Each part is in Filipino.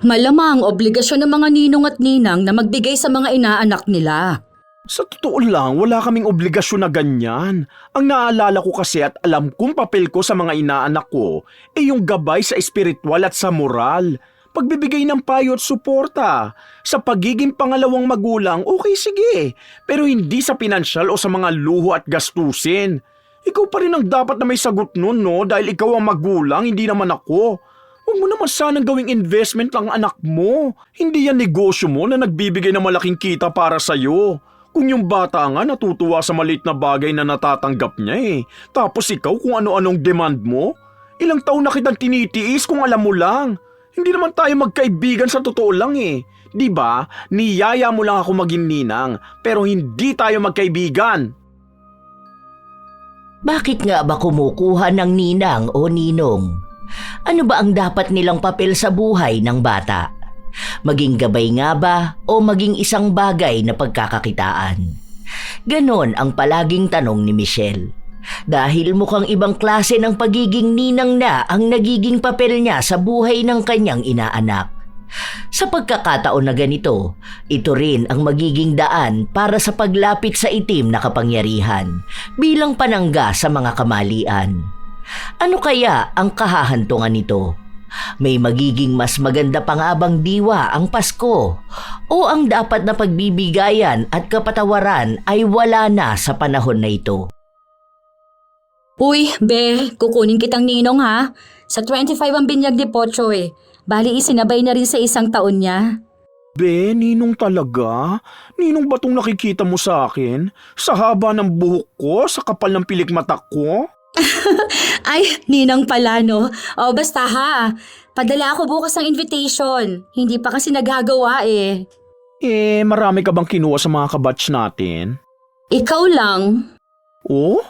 Malamang obligasyon ng mga ninong at ninang na magbigay sa mga inaanak nila. Sa totoo lang, wala kaming obligasyon na ganyan. Ang naalala ko kasi at alam kong papel ko sa mga inaanak ko ay yung gabay sa espiritual at sa moral. Pagbibigay ng payo at suporta. Sa pagiging pangalawang magulang, okay sige. Pero hindi sa pinansyal o sa mga luho at gastusin. Ikaw pa rin ang dapat na may sagot nun, no? Dahil ikaw ang magulang, hindi naman ako. Huwag mo naman sanang gawing investment lang anak mo. Hindi yan negosyo mo na nagbibigay ng malaking kita para sa'yo. Kung yung bata nga natutuwa sa maliit na bagay na natatanggap niya eh. Tapos ikaw kung ano-anong demand mo. Ilang taon na kitang tinitiis kung alam mo lang. Hindi naman tayo magkaibigan sa totoo lang eh. Diba? Niyaya mo lang ako maging ninang. Pero hindi tayo magkaibigan. Bakit nga ba kumukuha ng ninang o ninong? Ano ba ang dapat nilang papel sa buhay ng bata? Maging gabay nga ba o maging isang bagay na pagkakakitaan? Ganon ang palaging tanong ni Michelle. Dahil mukhang ibang klase ng pagiging ninang na ang nagiging papel niya sa buhay ng kanyang inaanak. Sa pagkakataon na ganito, ito rin ang magiging daan para sa paglapit sa itim na kapangyarihan bilang panangga sa mga kamalian. Ano kaya ang kahahantungan nito? May magiging mas maganda pa nga bang diwa ang Pasko? O ang dapat na pagbibigayan at kapatawaran ay wala na sa panahon na ito? Uy, be, kukunin kitang ninong ha. Sa 25 ang binyag ni Pochoy. Bali isinabay na rin sa 1 taon niya. Be, ninong talaga? Ninong ba tong nakikita mo sa akin? Sa haba ng buhok ko, sa kapal ng pilikmata ko? Ay, ninang pala no. O basta ha, padala ako bukas ng invitation. Hindi pa kasi nagagawa eh. Marami ka bang kinuha sa mga kabatch natin? Ikaw lang. Oh?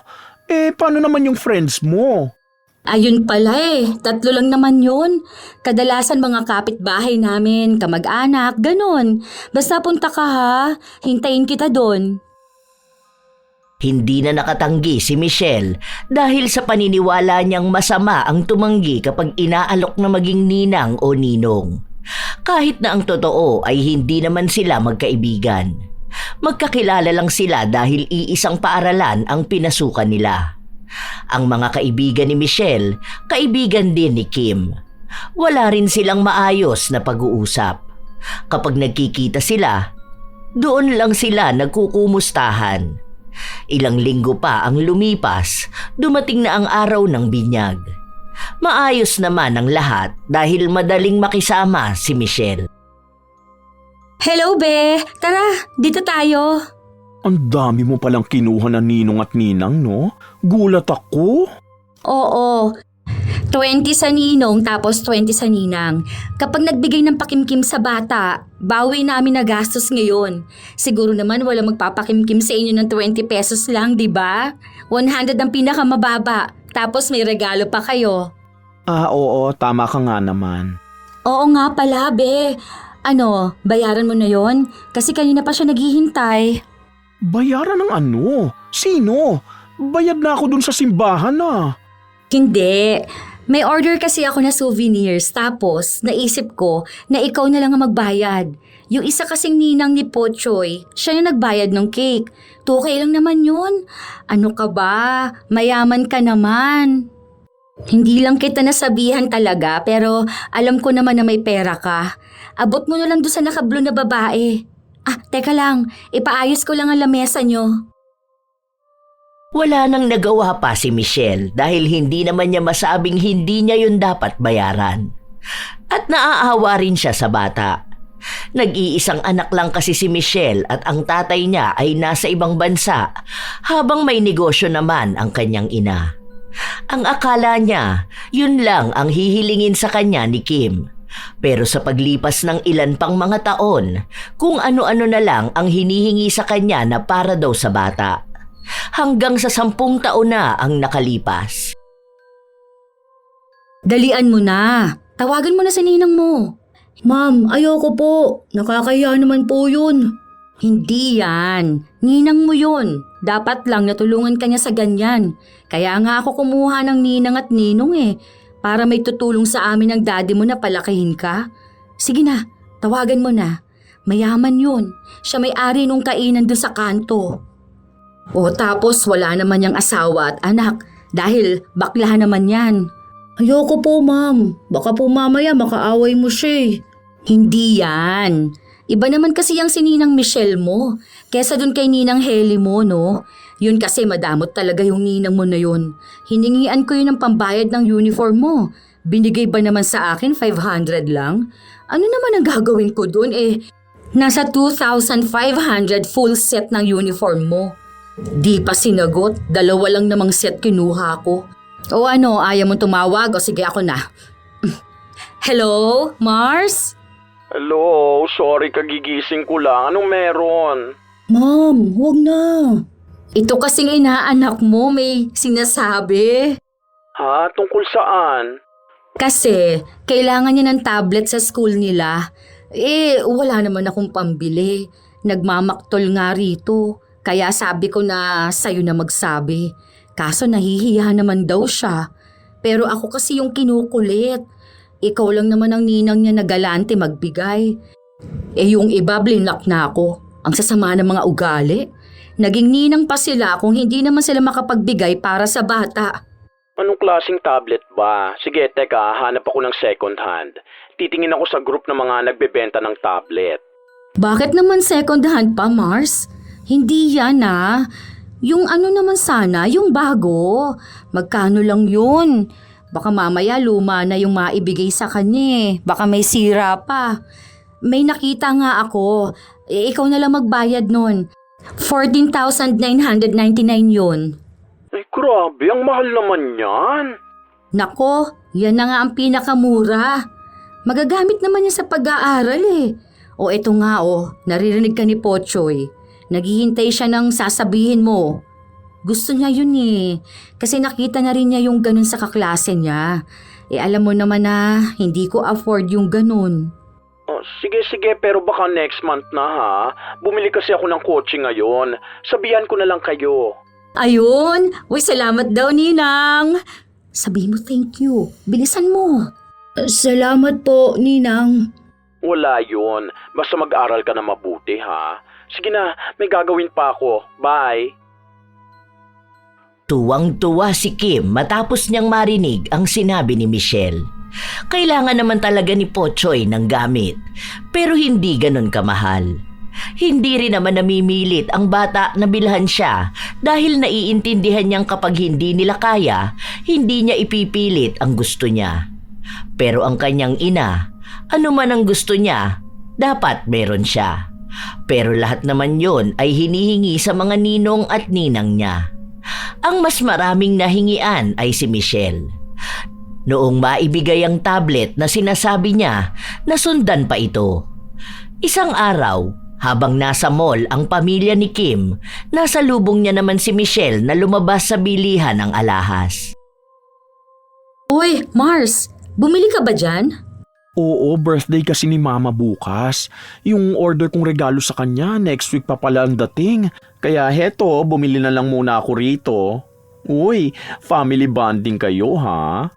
Paano naman yung friends mo? Ayun pala eh, 3 lang naman yun. Kadalasan mga kapitbahay namin, kamag-anak, ganun. Basta punta ka ha, hintayin kita doon. Hindi na nakatanggi si Michelle dahil sa paniniwala niyang masama ang tumanggi kapag inaalok na maging ninang o ninong. Kahit na ang totoo ay hindi naman sila magkaibigan. Magkakilala lang sila dahil iisang paaralan ang pinasukan nila. Ang mga kaibigan ni Michelle, kaibigan din ni Kim. Wala rin silang maayos na pag-uusap. Kapag nagkikita sila, doon lang sila nagkukumustahan. Ilang linggo pa ang lumipas, dumating na ang araw ng binyag. Maayos naman ang lahat dahil madaling makisama si Michelle. Hello be, tara, dito tayo. Ang dami mo palang kinuha na ninong at ninang, no? Gulat ako. Oo, 20 sa ninong tapos 20 sa ninang. Kapag nagbigay ng pakimkim sa bata, bawi namin na gastos ngayon. Siguro naman walang magpapakimkim sa inyo ng 20 pesos lang, di ba? 100 ang pinakamababa, tapos may regalo pa kayo. Oo, tama ka nga naman. Oo nga pala, be. Ano, bayaran mo na yon? Kasi kanina pa siya naghihintay. Bayaran ng ano? Sino? Bayad na ako dun sa simbahan ah. Hindi. May order kasi ako na souvenirs tapos naisip ko na ikaw na lang ang magbayad. Yung isa kasing ninang ni Pochoy, siya na nagbayad ng cake. 2K lang naman yun. Ano ka ba? Mayaman ka naman. Hindi lang kita nasabihan talaga pero alam ko naman na may pera ka. Abot mo na lang doon sa nakablo na babae. Teka lang. Ipaayos ko lang ang lamesa nyo. Wala nang nagawa pa si Michelle dahil hindi naman niya masabing hindi niya yun dapat bayaran. At naaawa rin siya sa bata. Nag-iisang anak lang kasi si Michelle at ang tatay niya ay nasa ibang bansa habang may negosyo naman ang kanyang ina. Ang akala niya, yun lang ang hihilingin sa kanya ni Kim. Pero sa paglipas ng ilan pang mga taon, kung ano-ano na lang ang hinihingi sa kanya na para daw sa bata. Hanggang sa 10 taon na ang nakalipas. Dalian mo na. Tawagan mo na sa ninang mo. Ma'am, ayoko po. Nakakaya naman po yun. Hindi yan. Ninang mo yun. Dapat lang natulungan ka niya sa ganyan. Kaya nga ako kumuha ng ninang at ninong eh. Para may tutulong sa amin ng daddy mo na palakihin ka. Sige na, tawagan mo na. Mayaman yun. Siya may-ari nung kainan doon sa kanto. O tapos wala naman niyang asawa at anak dahil bakla naman yan. Ayoko po, ma'am. Baka po mamaya makaaway mo siya eh. Hindi yan. Iba naman kasi yung si Ninang Michelle mo. Kesa dun kay Ninang Heli mo, no? Yun kasi madamot talaga yung ninang mo na yun. Hiningian ko yun ng pambayad ng uniform mo. Binigay ba naman sa akin 500 lang? Ano naman ang gagawin ko dun eh? Nasa 2,500 full set ng uniform mo. Di pa sinagot, 2 lang namang set kinuha ko. O ano, ayaw mo tumawag o sige ako na. Hello, Mars? Hello, sorry kagigising ko lang. Anong meron? Ma'am, huwag na. Ito kasing inaanak mo may sinasabi. Ha? Tungkol saan? Kasi kailangan niya ng tablet sa school nila. Wala naman akong pambili. Nagmamaktol nga rito. Kaya sabi ko na sa'yo na magsabi. Kaso nahihiya naman daw siya. Pero ako kasi yung kinukulit. Ikaw lang naman ang ninang niya na galante magbigay. Yung iba blinak na ako. Ang sasama ng mga ugali. Naging ninang pa sila kung hindi naman sila makapagbigay para sa bata. Anong klaseng tablet ba? Sige, teka, hanap ako ng second hand. Titingin ako sa group ng mga nagbebenta ng tablet. Bakit naman second hand pa, Mars? Hindi yan ah. Yung ano naman sana, yung bago. Magkano lang yun? Baka mamaya luma na yung maibigay sa kanya eh. Baka may sira pa. May nakita nga ako. Ikaw na lang magbayad nun. 14,999 yun. Ay, grabe, ang mahal naman yan. Nako, yan na nga ang pinakamura. Magagamit naman niya sa pag-aaral eh. O eto nga naririnig ka ni Pochoy. Naghihintay siya ng sasabihin mo. Gusto niya yun eh. Kasi nakita na rin niya yung ganun sa kaklase niya. Alam mo naman na hindi ko afford yung ganun. Oh, sige, pero baka next month na ha. Bumili kasi ako ng kotse ngayon. Sabihan ko na lang kayo. Ayun! Uy, salamat daw, Ninang! Sabihin mo thank you. Bilisan mo. Salamat po, Ninang. Wala yun. Basta mag-aral ka na mabuti ha. Sige na, may gagawin pa ako. Bye! Tuwang-tuwa si Kim matapos niyang marinig ang sinabi ni Michelle. Kailangan naman talaga ni Pochoy ng gamit, pero hindi ganun kamahal. Hindi rin naman namimilit ang bata na bilhan siya dahil naiintindihan niyang kapag hindi nila kaya, hindi niya ipipilit ang gusto niya. Pero ang kanyang ina, ano man ang gusto niya, dapat meron siya. Pero lahat naman yon ay hinihingi sa mga ninong at ninang niya. Ang mas maraming nahingian ay si Michelle. Noong maibigay ang tablet na sinasabi niya, nasundan pa ito. Isang araw, habang nasa mall ang pamilya ni Kim, nasa lubong niya naman si Michelle na lumabas sa bilihan ng alahas. Uy, Mars! Bumili ka ba dyan? Oo, birthday kasi ni Mama bukas. Yung order kong regalo sa kanya, next week pa pala ang dating. Kaya heto, bumili na lang muna ako rito. Uy, family bonding kayo ha?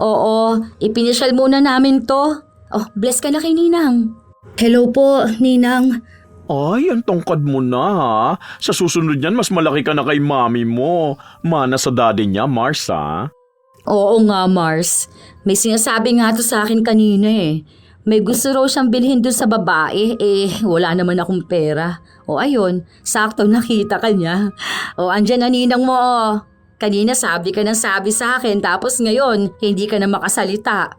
Oo, ipinisyal muna namin to. Oh, bless ka na kay Ninang. Hello po, Ninang. Ay, ang tongkad mo na ha. Sa susunod niyan, mas malaki ka na kay mami mo. Mana sa daddy niya, Mars ha? Oo nga, Mars. May sinasabi nga to sa akin kanina eh. May gusto raw siyang bilhin doon sa babae, wala naman akong pera. O ayun, sakto nakita ka niya. O andyan na ninang mo Kanina sabi ka ng sabi sa akin tapos ngayon hindi ka na makasalita.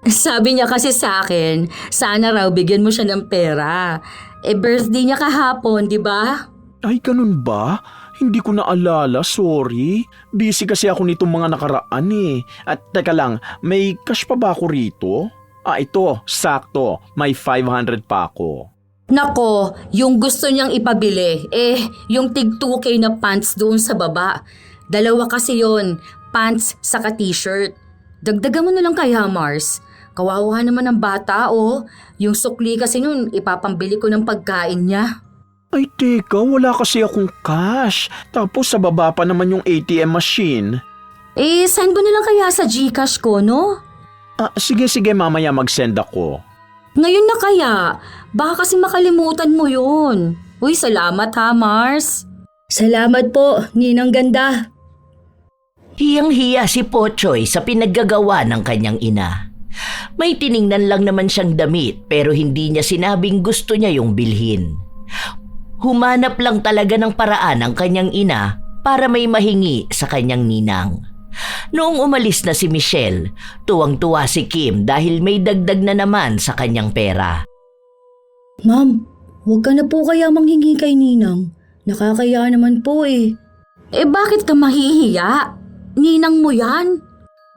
Sabi niya kasi sa akin, sana raw bigyan mo siya ng pera. Birthday niya kahapon, di ba? Ay, ganun ba? Hindi ko naalala, sorry. Busy kasi ako nitong mga nakaraan eh. At teka lang, may cash pa ba ako rito? Ito, sakto. May 500 pa ako. Nako, yung gusto niyang ipabili, yung tig 2K na pants doon sa baba. 2 kasi yon, pants saka t-shirt. Dagdagan mo na lang kaya, Mars. Kawawa naman ang bata, Yung sukli kasi nun, ipapambili ko ng pagkain niya. Ay, teka, wala kasi akong cash. Tapos sa baba pa naman yung ATM machine. Send mo na lang kaya sa GCash ko, no? Sige, mamaya mag-send ako. Ngayon na kaya? Baka kasi makalimutan mo yun. Uy, salamat ha, Mars. Salamat po, Ninang Ganda. Hiyang-hiya si Pochoy sa pinaggagawa ng kanyang ina. May tiningnan lang naman siyang damit pero hindi niya sinabing gusto niya yung bilhin. Humanap lang talaga ng paraan ang kanyang ina para may mahingi sa kanyang ninang. Noong umalis na si Michelle, tuwang-tuwa si Kim dahil may dagdag na naman sa kanyang pera. Ma'am, huwag ka na po kaya manghingi kay Ninang. Nakakaya naman po eh. Eh bakit ka mahihiya? Ninang mo yan?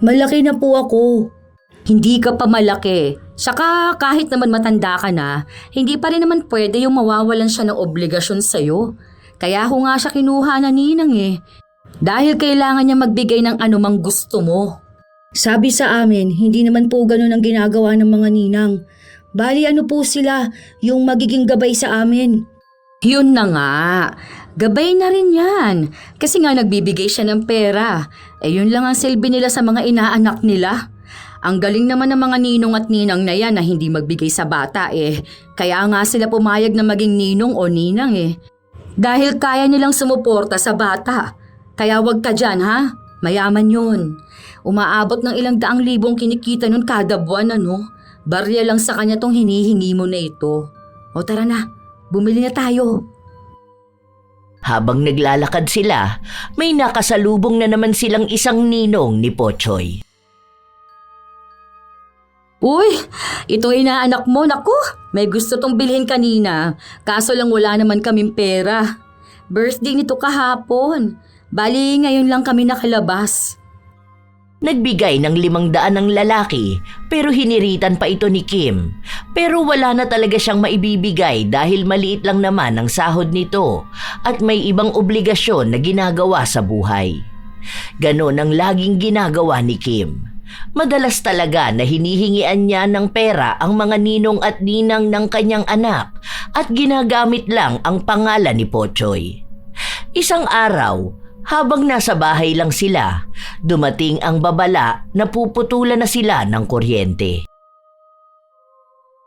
Malaki na po ako. Hindi ka pa malaki. Saka kahit naman matanda ka na, hindi pa rin naman pwede yung mawawalan siya ng obligasyon sa'yo. Kaya ako nga siya kinuha na ninang eh. Dahil kailangan niya magbigay ng anumang gusto mo. Sabi sa amin, hindi naman po ganun ang ginagawa ng mga ninang. Bali ano po sila, yung magiging gabay sa amin. Yun na nga. Gabay na rin yan. Kasi nga nagbibigay siya ng pera. Eh yun lang ang silbi nila sa mga inaanak nila. Ang galing naman ng mga ninong at ninang na yan na hindi magbigay sa bata eh. Kaya nga sila pumayag na maging ninong o ninang eh. Dahil kaya nilang sumuporta sa bata. Kaya wag ka dyan ha. Mayaman yun. Umaabot ng ilang daang libong kinikita nun kada buwan ano. Barya lang sa kanya tong hinihingi mo na ito. O tara na, bumili na tayo. Habang naglalakad sila, may nakasalubong na naman silang isang ninong ni Pochoy. Uy, ito inaanak mo. Naku, may gusto tong bilhin kanina. Kaso lang wala naman kaming pera. Birthday nito kahapon. Bali, ngayon lang kami nakalabas. Nagbigay ng 500 ng lalaki pero hiniritan pa ito ni Kim. Pero wala na talaga siyang maibibigay dahil maliit lang naman ang sahod nito at may ibang obligasyon na ginagawa sa buhay. Ganon ang laging ginagawa ni Kim. Madalas talaga na hinihingian niya ng pera ang mga ninong at ninang ng kanyang anak at ginagamit lang ang pangalan ni Pochoy. Isang araw, habang nasa bahay lang sila, dumating ang babala na puputulan na sila ng kuryente.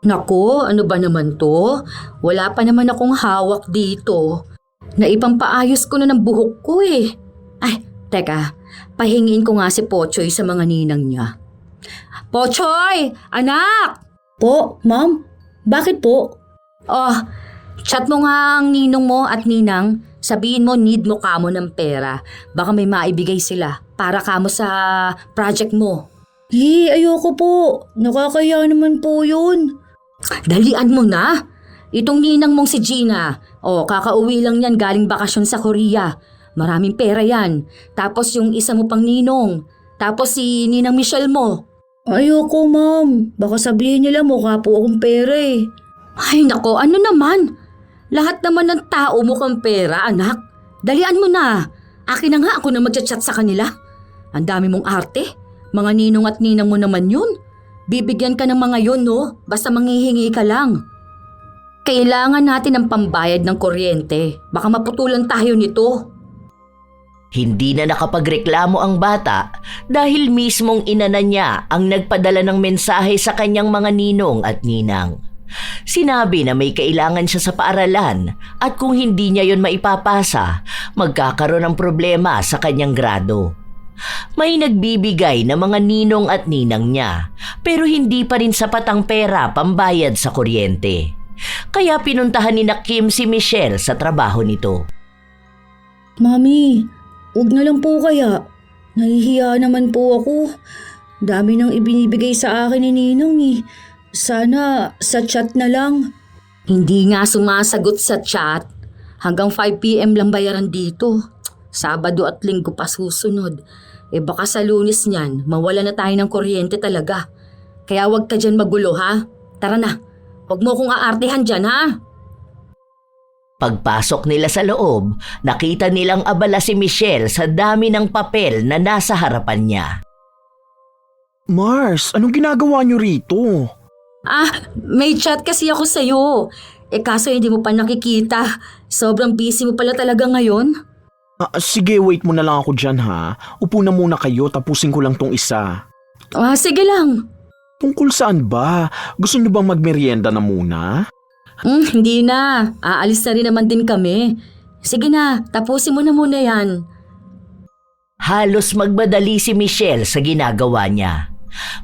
Nako, ano ba naman to? Wala pa naman akong hawak dito. Naipampaayos ko na ng buhok ko eh. Ay, teka, pahingiin ko nga si Pochoy sa mga ninang niya. Pochoy! Anak! Po, ma'am? Bakit po? Oh, chat mo nga ang ninong mo at ninang. Sabihin mo need mo kamo ng pera. Baka may maibigay sila para kamo sa project mo. Ayoko po. Nakakaya naman po yun. Dalian mo na. Itong ninang mong si Gina. Kakauwi lang yan galing bakasyon sa Korea. Maraming pera yan. Tapos yung isa mo pang ninong. Tapos si Ninang Michelle mo. Ayoko, ma'am. Baka sabihin nila mukha po akong pera eh. Ay nako, ano naman? Lahat naman ng tao mukhang pera, anak. Dalian mo na. Akin na nga ako na magchat-chat sa kanila. Ang dami mong arte. Mga ninong at ninang mo naman yun. Bibigyan ka ng mga yun, no? Basta manghihingi ka lang. Kailangan natin ng pambayad ng kuryente. Baka maputulan tayo nito. Hindi na nakapagreklamo ang bata dahil mismong ina na niya ang nagpadala ng mensahe sa kanyang mga ninong at ninang. Sinabi na may kailangan siya sa paaralan at kung hindi niya yon maipapasa, magkakaroon ng problema sa kanyang grado. May nagbibigay na mga ninong at ninang niya pero hindi pa rin sapat ang pera pambayad sa kuryente. Kaya pinuntahan ni Kim si Michelle sa trabaho nito. Mami, huwag na lang po kaya. Nahihiya naman po ako. Dami nang ibinibigay sa akin ni Ninong eh. Sana sa chat na lang. Hindi nga sumasagot sa chat. Hanggang 5 PM lang bayaran dito. Sabado at Linggo pa susunod. Baka sa Lunes niyan, mawala na tayo ng kuryente talaga. Kaya wag ka dyan magulo ha. Tara na, wag mo kong aartihan dyan ha. Pagpasok nila sa loob, nakita nilang abala si Michelle sa dami ng papel na nasa harapan niya. Mars, anong ginagawa niyo rito? May chat kasi ako sa'yo. Kaso hindi mo pa nakikita. Sobrang busy mo pala talaga ngayon. Sige, wait mo na lang ako dyan ha. Upo na muna kayo, tapusin ko lang tong isa. Sige lang. Tungkol saan ba? Gusto niyo bang magmerienda na muna? Hindi na. Aalis na rin naman din kami. Sige na, tapusin mo na muna yan. Halos magmadali si Michelle sa ginagawa niya.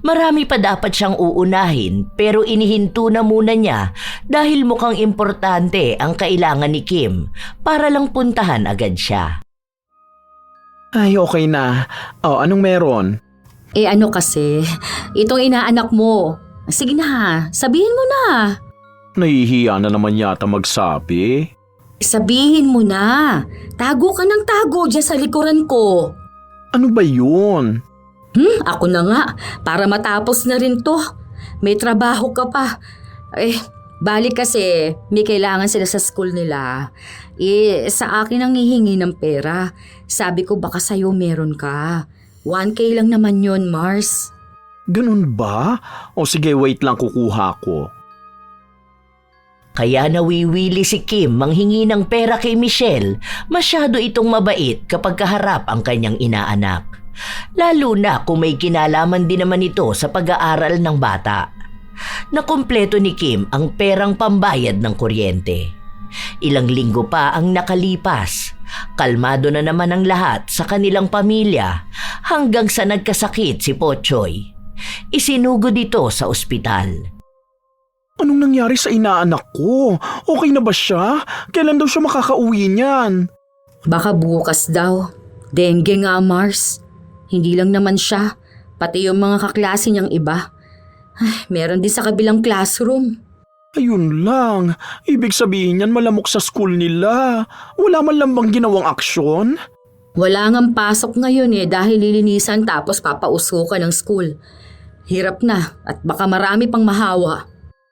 Marami pa dapat siyang uunahin pero inihinto na muna niya dahil mukhang importante ang kailangan ni Kim para lang puntahan agad siya. Ay, okay na. Oh, anong meron? Ano kasi, itong inaanak mo. Sige na, sabihin mo na. Nahihiya na naman yata magsabi. Sabihin mo na. Tago ka ng tago dyan sa likuran ko. Ano ba yun? Ako na nga, para matapos na rin to. May trabaho ka pa. Balik kasi may kailangan sila sa school nila. Sa akin ang hihingi ng pera. Sabi ko baka sa'yo meron ka. 1K lang naman yon, Mars. Ganun ba? O sige, wait lang, kukuha ko. Kaya nawiwili si Kim manghingi ng pera kay Michelle. Masyado itong mabait kapag kaharap ang kanyang inaanak. Lalo na kung may kinalaman din naman ito sa pag-aaral ng bata. Nakumpleto ni Kim ang perang pambayad ng kuryente. Ilang linggo pa ang nakalipas. Kalmado na naman ang lahat sa kanilang pamilya hanggang sa nagkasakit si Pochoy. Isinugod ito sa ospital. Anong nangyari sa inaanak ko? Okay na ba siya? Kailan daw siya makakauwi niyan? Baka bukas daw. Dengue nga, Mars. Hindi lang naman siya, pati yung mga kaklase niyang iba. Meron din sa kabilang classroom. Ayun lang. Ibig sabihin niyan malamok sa school nila. Wala man lang bang ginawang aksyon? Wala ngang pasok ngayon dahil lilinisan tapos papausukan ng school. Hirap na at baka marami pang mahawa.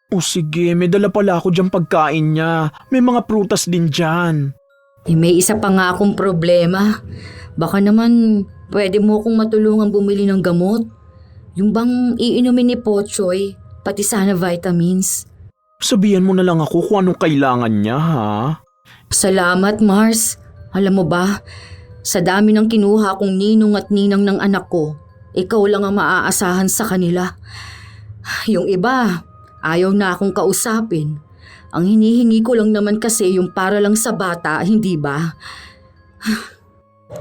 O sige, may dala pala ako dyan pagkain niya. May mga prutas din dyan. May isa pa nga akong problema. Baka naman pwede mo akong matulungan bumili ng gamot. Yung bang iinumin ni Pochoy, pati sana vitamins. Sabihan mo na lang ako kung anong kailangan niya, ha? Salamat, Mars. Alam mo ba, sa dami ng kinuha kong ninong at ninang ng anak ko, ikaw lang ang maaasahan sa kanila. Yung iba, ayaw na akong kausapin. Ang hinihingi ko lang naman kasi yung para lang sa bata, hindi ba?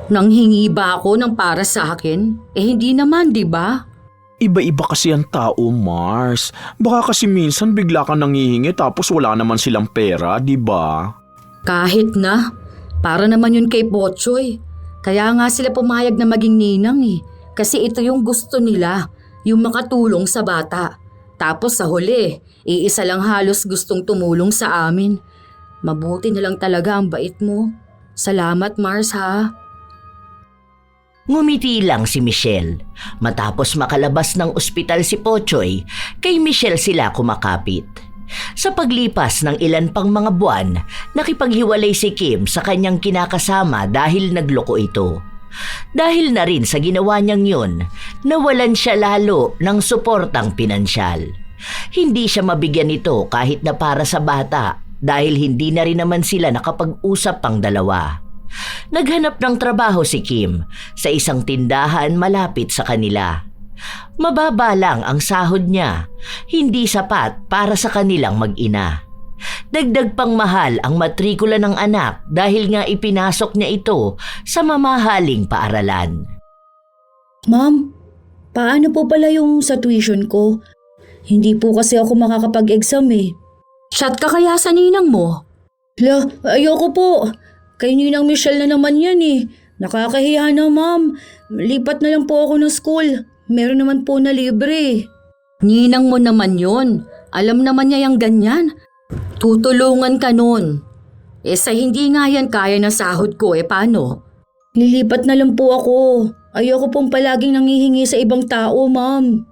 Nanghingi ba ako ng para sa akin? Hindi naman, di ba? Iba-iba kasi ang tao, Mars. Baka kasi minsan bigla ka nanghihingi tapos wala naman silang pera, di ba? Kahit na. Para naman yun kay Pochoy. Kaya nga sila pumayag na maging ninang Kasi ito yung gusto nila, yung makatulong sa bata. Tapos sa huli, iisa lang halos gustong tumulong sa amin. Mabuti na lang talaga ang bait mo. Salamat, Mars, ha? Ngumiti lang si Michelle. Matapos makalabas ng ospital si Pochoy, kay Michelle sila kumakapit. Sa paglipas ng ilan pang mga buwan, nakipaghiwalay si Kim sa kanyang kinakasama dahil nagloko ito. Dahil na rin sa ginawa niyang yun, nawalan siya lalo ng suportang pinansyal. Hindi siya mabigyan nito kahit na para sa bata dahil hindi na rin naman sila nakapag-usap pang dalawa. Naghanap ng trabaho si Kim sa isang tindahan malapit sa kanila. Mababa lang ang sahod niya, hindi sapat para sa kanilang mag-ina. Dagdag pang mahal ang matrikula ng anak dahil nga ipinasok niya ito sa mamahaling paaralan. Ma'am, paano po pala yung sa tuition ko? Hindi po kasi ako makakapag-exam Shot ka kaya sa ninang mo? Ayoko po. Kay Ninang Michelle na naman yan Nakakahiya na, ma'am. Lipat na lang po ako ng school. Meron naman po na libre. Ninang mo naman yon. Alam naman niya yung ganyan. Tutulungan ka nun. Sa hindi nga yan kaya ng sahod ko, paano? Lilipat na lang po ako. Ayoko pong palaging nangihingi sa ibang tao, ma'am.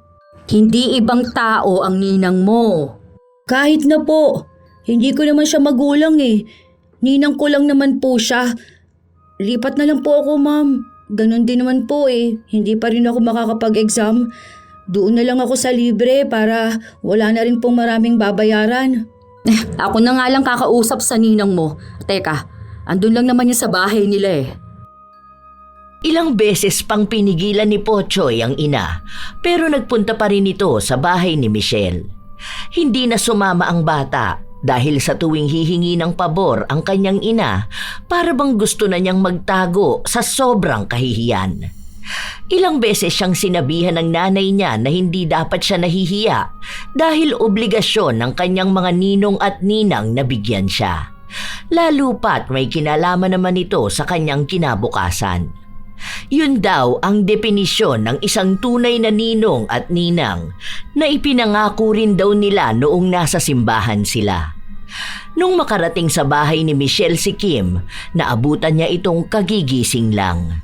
Hindi ibang tao ang ninang mo. Kahit na po. Hindi ko naman siya magulang Ninang ko lang naman po siya. Lipat na lang po ako, ma'am. Ganon din naman po Hindi pa rin ako makakapag-exam. Doon na lang ako sa libre para wala na rin pong maraming babayaran. Ako na nga lang kakausap sa ninang mo. Teka, andun lang naman yun sa bahay nila Ilang beses pang pinigilan ni Pochoy ang ina, pero nagpunta pa rin ito sa bahay ni Michelle. Hindi na sumama ang bata dahil sa tuwing hihingi ng pabor ang kanyang ina, para bang gusto na niyang magtago sa sobrang kahihiyan. Ilang beses siyang sinabihan ng nanay niya na hindi dapat siya nahihiya dahil obligasyon ng kanyang mga ninong at ninang na bigyan siya. Lalo pat may kinalaman naman ito sa kanyang kinabukasan. Yun daw ang definisyon ng isang tunay na ninong at ninang na ipinangako rin daw nila noong nasa simbahan sila. Nung makarating sa bahay ni Michelle si Kim, naabutan niya itong kagigising lang.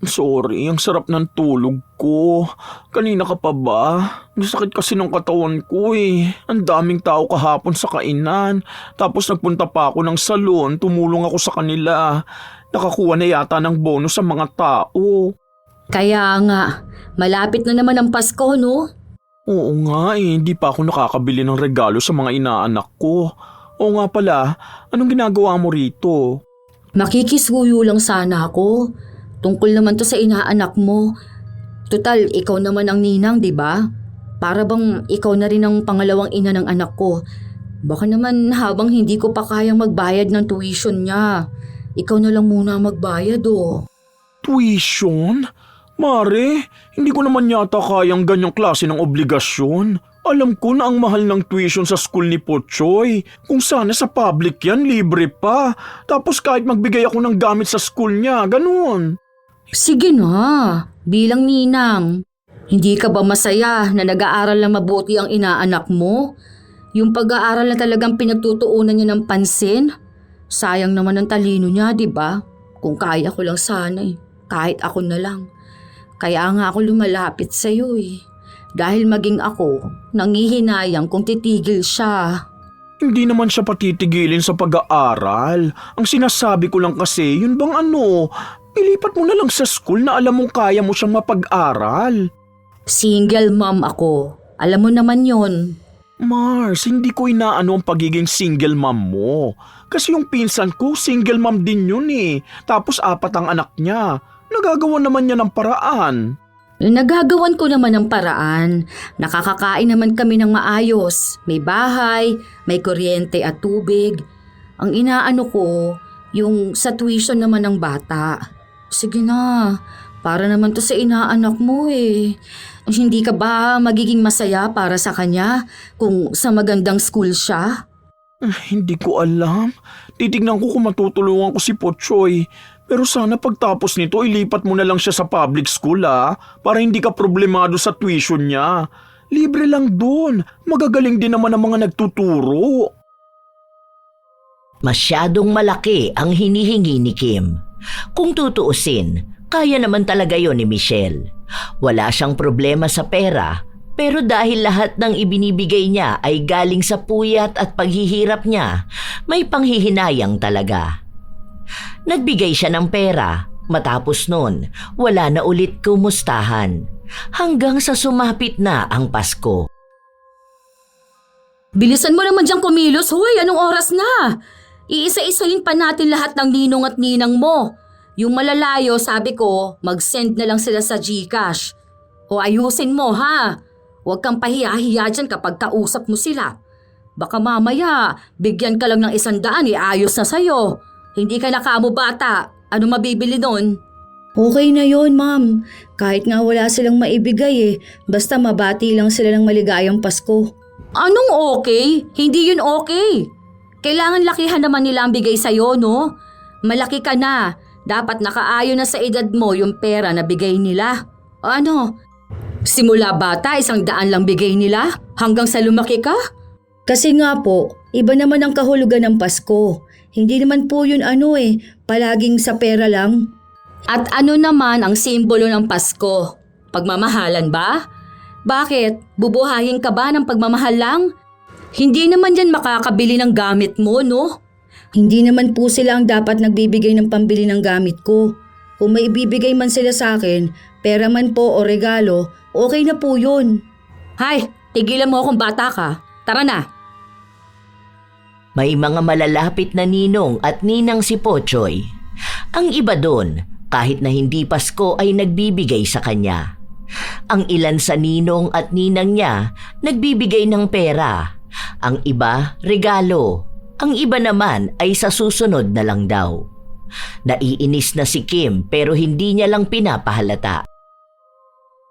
Sorry, ang sarap ng tulog ko. Kanina ka pa ba? Nasakit kasi ng katawan ko eh. Ang daming tao kahapon sa kainan. Tapos nagpunta pa ako ng salon, tumulong ako sa kanila. Nakakuha na yata ng bonus sa mga tao. Kaya nga, malapit na naman ang Pasko, no? Oo nga eh, hindi pa ako nakakabili ng regalo sa mga inaanak ko. Oo nga pala, anong ginagawa mo rito? Makikisuyo lang sana ako. Tungkol naman to sa inaanak mo. Total, ikaw naman ang ninang, di ba? Para bang ikaw na rin ang pangalawang ina ng anak ko. Baka naman habang hindi ko pa kayang magbayad ng tuition niya, ikaw na lang muna magbayad oh. Tuition? Mare, hindi ko naman yata kayang ganyang klase ng obligasyon. Alam ko na ang mahal ng tuition sa school ni Pochoy. Kung sana sa public yan, libre pa. Tapos kahit magbigay ako ng gamit sa school niya, ganun. Sige na, bilang ninang. Hindi ka ba masaya na nag-aaral na mabuti ang inaanak mo? Yung pag-aaral na talagang pinagtutuunan niya ng pansin? Sayang naman ang talino niya, di ba? Kung kaya ko lang sana eh. Kahit ako na lang. Kaya nga ako lumalapit sa'yo eh. Dahil maging ako, nangihinayang kung titigil siya. Hindi naman siya patitigilin sa pag-aaral. Ang sinasabi ko lang kasi, yun bang ilipat mo na lang sa school na alam mong kaya mo siyang mapag-aral. Single mom ako. Alam mo naman yon. Mars, hindi ko inaano ang pagiging single mom mo. Kasi yung pinsan ko, single mom din yun eh. Tapos 4 ang anak niya. Nagagawa naman niya ng paraan. Nagagawan ko naman ng paraan. Nakakakain naman kami ng maayos. May bahay, may kuryente at tubig. Ang inaano ko, yung sa tuition naman ng bata. Sige na, para naman to sa inaanak mo eh. Hindi ka ba magiging masaya para sa kanya kung sa magandang school siya? Hindi ko alam. Titignan ko kung matutulungan ko si Pochoy. Pero sana pagtapos nito, ilipat mo na lang siya sa public school para hindi ka problemado sa tuition niya. Libre lang doon. Magagaling din naman ang mga nagtuturo. Masyadong malaki ang hinihingi ni Kim. Kung tutuusin, kaya naman talaga yon ni Michelle. Wala siyang problema sa pera, pero dahil lahat ng ibinibigay niya ay galing sa puyat at paghihirap niya, may panghihinayang talaga. Nagbigay siya ng pera, matapos nun, wala na ulit kumustahan, hanggang sa sumapit na ang Pasko. Bilisan mo naman diyang kumilos, hoy, anong oras na? Iisa-isahin pa natin lahat ng ninong at ninang mo. Yung malalayo, sabi ko, mag-send na lang sila sa GCash. O ayusin mo ha. Huwag kang pahiya-hiya dyan kapag kausap mo sila. Baka mamaya, bigyan ka lang ng 100, ayos na sa'yo. Hindi ka nakamo bata. Ano mabibili nun? Okay na yon, ma'am. Kahit nga wala silang maibigay eh. Basta mabati lang sila ng maligayang Pasko. Anong okay? Hindi yun okay. Kailangan lakihan naman nila ang bigay sa'yo, no? Malaki ka na. Dapat nakaayon na sa edad mo yung pera na bigay nila. O ano? Simula bata, 100 lang bigay nila? Hanggang sa lumaki ka? Kasi nga po, iba naman ang kahulugan ng Pasko. Hindi naman po yun palaging sa pera lang. At ano naman ang simbolo ng Pasko? Pagmamahalan ba? Bakit? Bubuhayin ka ba ng pagmamahal lang? Hindi naman yan makakabili ng gamit mo, no? Hindi naman po sila ang dapat nagbibigay ng pambili ng gamit ko. Kung may ibibigay man sila sa akin, pera man po o regalo, okay na po yun. Hay, tigilan mo akong bata ka. Tara na. May mga malalapit na ninong at ninang si Pochoy. Ang iba doon, kahit na hindi Pasko ay nagbibigay sa kanya. Ang ilan sa ninong at ninang niya nagbibigay ng pera. Ang iba, regalo. Ang iba naman ay sa susunod na lang daw. Naiinis na si Kim pero hindi niya lang pinapahalata.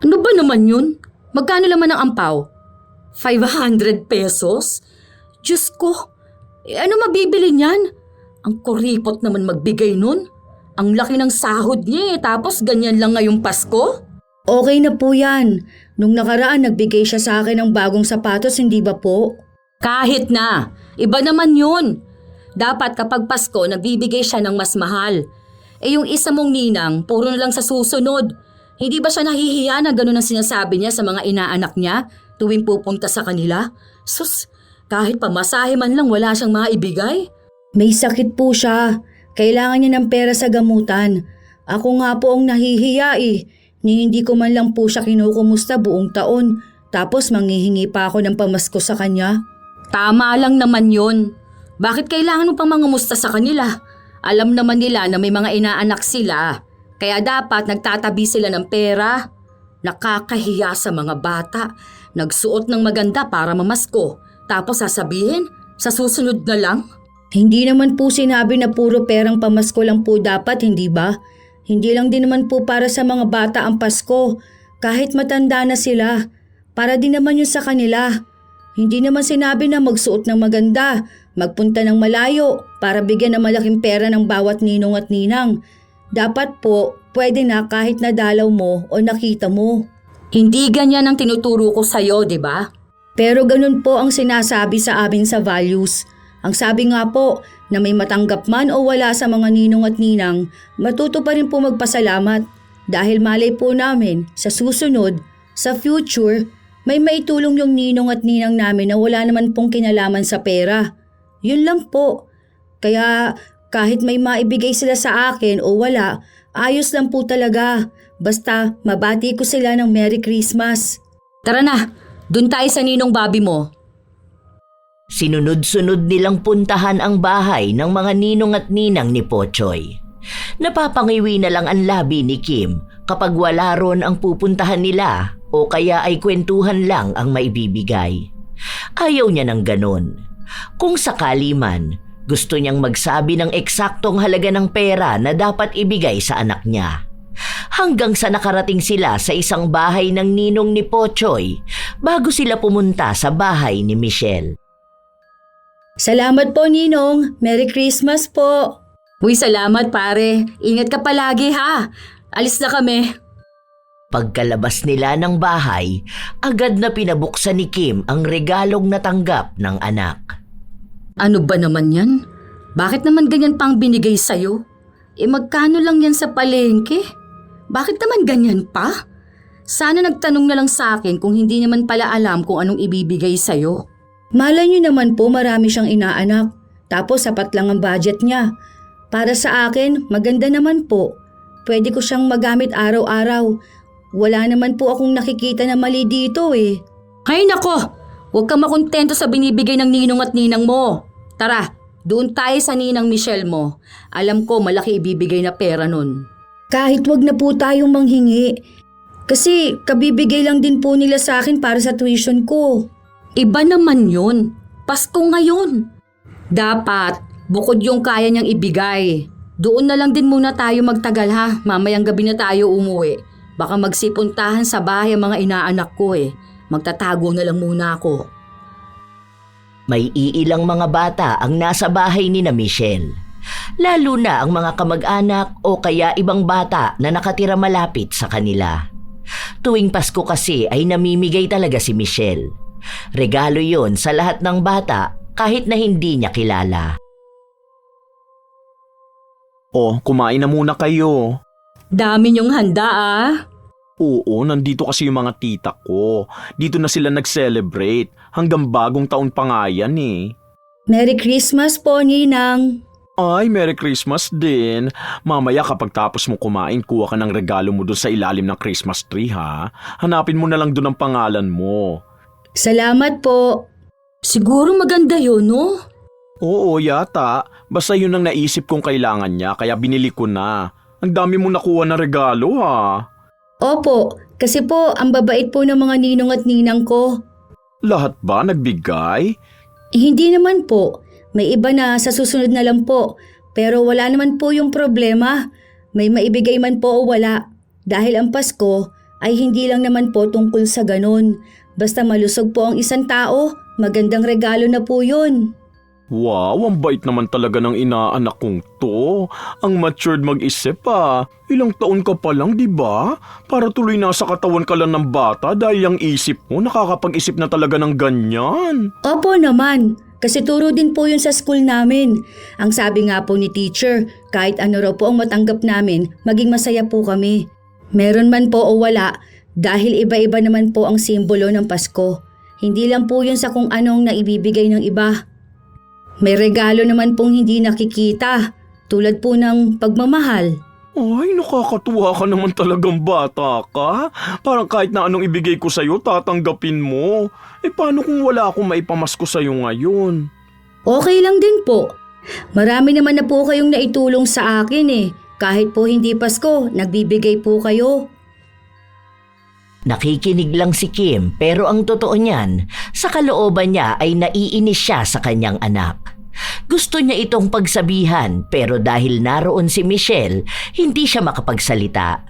Ano ba naman yun? Magkano naman ang ampaw? 500 pesos? Diyos ko, ano mabibili niyan? Ang kuripot naman magbigay nun. Ang laki ng sahod niya tapos ganyan lang ngayong Pasko? Okay na po yan. Nung nakaraan nagbigay siya sa akin ng bagong sapatos, hindi ba po? Kahit na, iba naman yun. Dapat kapag Pasko nagbibigay siya ng mas mahal. Yung isa mong ninang, puro na lang sa susunod. Hindi ba siya nahihiya na gano'n ang sinasabi niya sa mga inaanak niya tuwing pupunta sa kanila? Sus, kahit pamasahe man lang wala siyang maibigay. May sakit po siya. Kailangan niya ng pera sa gamutan. Ako nga po ang nahihiya ni hindi ko man lang po siya kinukumusta buong taon. Tapos manghihingi pa ako ng pamasko sa kanya. Tama lang naman yun. Bakit kailangan mo pang mangumusta sa kanila? Alam naman nila na may mga inaanak sila. Kaya dapat nagtatabi sila ng pera. Nakakahiya sa mga bata. Nagsuot ng maganda para mamasko. Tapos sasabihin, sa susunod na lang? Hindi naman po sinabi na puro perang pamasko lang po dapat, hindi ba? Hindi lang din naman po para sa mga bata ang Pasko. Kahit matanda na sila. Para din naman yun sa kanila. Hindi naman sinabi na magsuot ng maganda, magpunta ng malayo para bigyan ng malaking pera ng bawat ninong at ninang. Dapat po, pwede na kahit nadalaw mo o nakita mo. Hindi ganyan ang tinuturo ko sa'yo, di ba? Pero ganun po ang sinasabi sa amin sa values. Ang sabi nga po na may matanggap man o wala sa mga ninong at ninang, matuto pa rin po magpasalamat dahil malay po namin sa susunod, sa future, may maitulong yung ninong at ninang namin na wala naman pong kinalaman sa pera. Yun lang po. Kaya kahit may maibigay sila sa akin o wala, ayos lang po talaga. Basta mabati ko sila ng Merry Christmas. Tara na, dun tayo sa ninong Bobby mo. Sinunod-sunod nilang puntahan ang bahay ng mga ninong at ninang ni Pochoy. Napapangiwi na lang ang labi ni Kim kapag wala ron ang pupuntahan nila o kaya ay kwentuhan lang ang maibibigay. Ayaw niya ng ganon. Kung sakali man, gusto niyang magsabi ng eksaktong halaga ng pera na dapat ibigay sa anak niya. Hanggang sa nakarating sila sa isang bahay ng ninong ni Pochoy bago sila pumunta sa bahay ni Michelle. Salamat po, Ninong. Merry Christmas po. Uy, salamat pare. Ingat ka palagi ha. Alis na kami. Pagkalabas nila ng bahay, agad na pinabuksan ni Kim ang regalong natanggap ng anak. Ano ba naman yan? Bakit naman ganyan pang binigay sa'yo? Magkano lang yan sa palengke? Bakit naman ganyan pa? Sana nagtanong na lang sa akin kung hindi naman pala alam kung anong ibibigay sa'yo. Malay niyo naman po marami siyang inaanak. Tapos sapat lang ang budget niya. Para sa akin, maganda naman po. Pwede ko siyang magamit araw-araw. Wala naman po akong nakikita na mali dito Ay nako! Huwag kang makontento sa binibigay ng ninong at ninang mo. Tara, doon tayo sa ninang Michelle mo. Alam ko malaki ibibigay na pera nun. Kahit wag na po tayong manghingi. Kasi kabibigay lang din po nila sa akin para sa tuition ko. Iba naman yun. Pasko ngayon. Dapat, bukod yung kaya niyang ibigay. Doon na lang din muna tayo magtagal ha. Mamayang gabi na tayo umuwi. Baka magsipuntahan sa bahay ang mga inaanak ko Magtatago na lang muna ako. May iilang mga bata ang nasa bahay ni na Michelle. Lalo na ang mga kamag-anak o kaya ibang bata na nakatira malapit sa kanila. Tuwing Pasko kasi ay namimigay talaga si Michelle. Regalo yon sa lahat ng bata kahit na hindi niya kilala. Oh, kumain na muna kayo. Dami niyong handa Oo, nandito kasi yung mga tita ko. Dito na sila nag-celebrate. Hanggang bagong taon pa nga yan Merry Christmas po, Ninang. Ay, Merry Christmas din. Mamaya kapag tapos mo kumain, kuha ka ng regalo mo doon sa ilalim ng Christmas tree ha. Hanapin mo na lang doon ang pangalan mo. Salamat po. Siguro maganda yun, no? Oo, yata. Basta yun ang naisip kong kailangan niya kaya binili ko na. Ang dami mo nakuha na regalo ha. Opo, kasi po ang babait po ng mga ninong at ninang ko. Lahat ba nagbigay? Hindi naman po. May iba na sa susunod na lang po. Pero wala naman po yung problema. May maibigay man po o wala. Dahil ang Pasko ay hindi lang naman po tungkol sa ganun. Basta malusog po ang isang tao, magandang regalo na po yun. Wow, ang bait naman talaga ng inaanak kong to. Ang matured mag-isip pa. Ilang taon ka pa lang, di ba? Para tuloy nasa katawan ka lang ng bata dahil ang isip mo nakakapag-isip na talaga ng ganyan. Opo naman, kasi turo din po yun sa school namin. Ang sabi nga po ni teacher, kahit ano raw po ang matanggap namin, maging masaya po kami. Meron man po o wala, dahil iba-iba naman po ang simbolo ng Pasko. Hindi lang po yun sa kung anong naibibigay ng iba. May regalo naman pong hindi nakikita, tulad po ng pagmamahal. Ay, nakakatuwa ka naman talagang bata ka. Parang kahit na anong ibigay ko sa'yo, tatanggapin mo. Paano kung wala akong maipamasko sa'yo ngayon? Okay lang din po. Marami naman na po kayong naitulong sa akin Kahit po hindi Pasko, nagbibigay po kayo. Nakikinig lang si Kim pero ang totoo niyan, sa kalooban niya ay naiinis siya sa kanyang anak. Gusto niya itong pagsabihan pero dahil naroon si Michelle, hindi siya makapagsalita.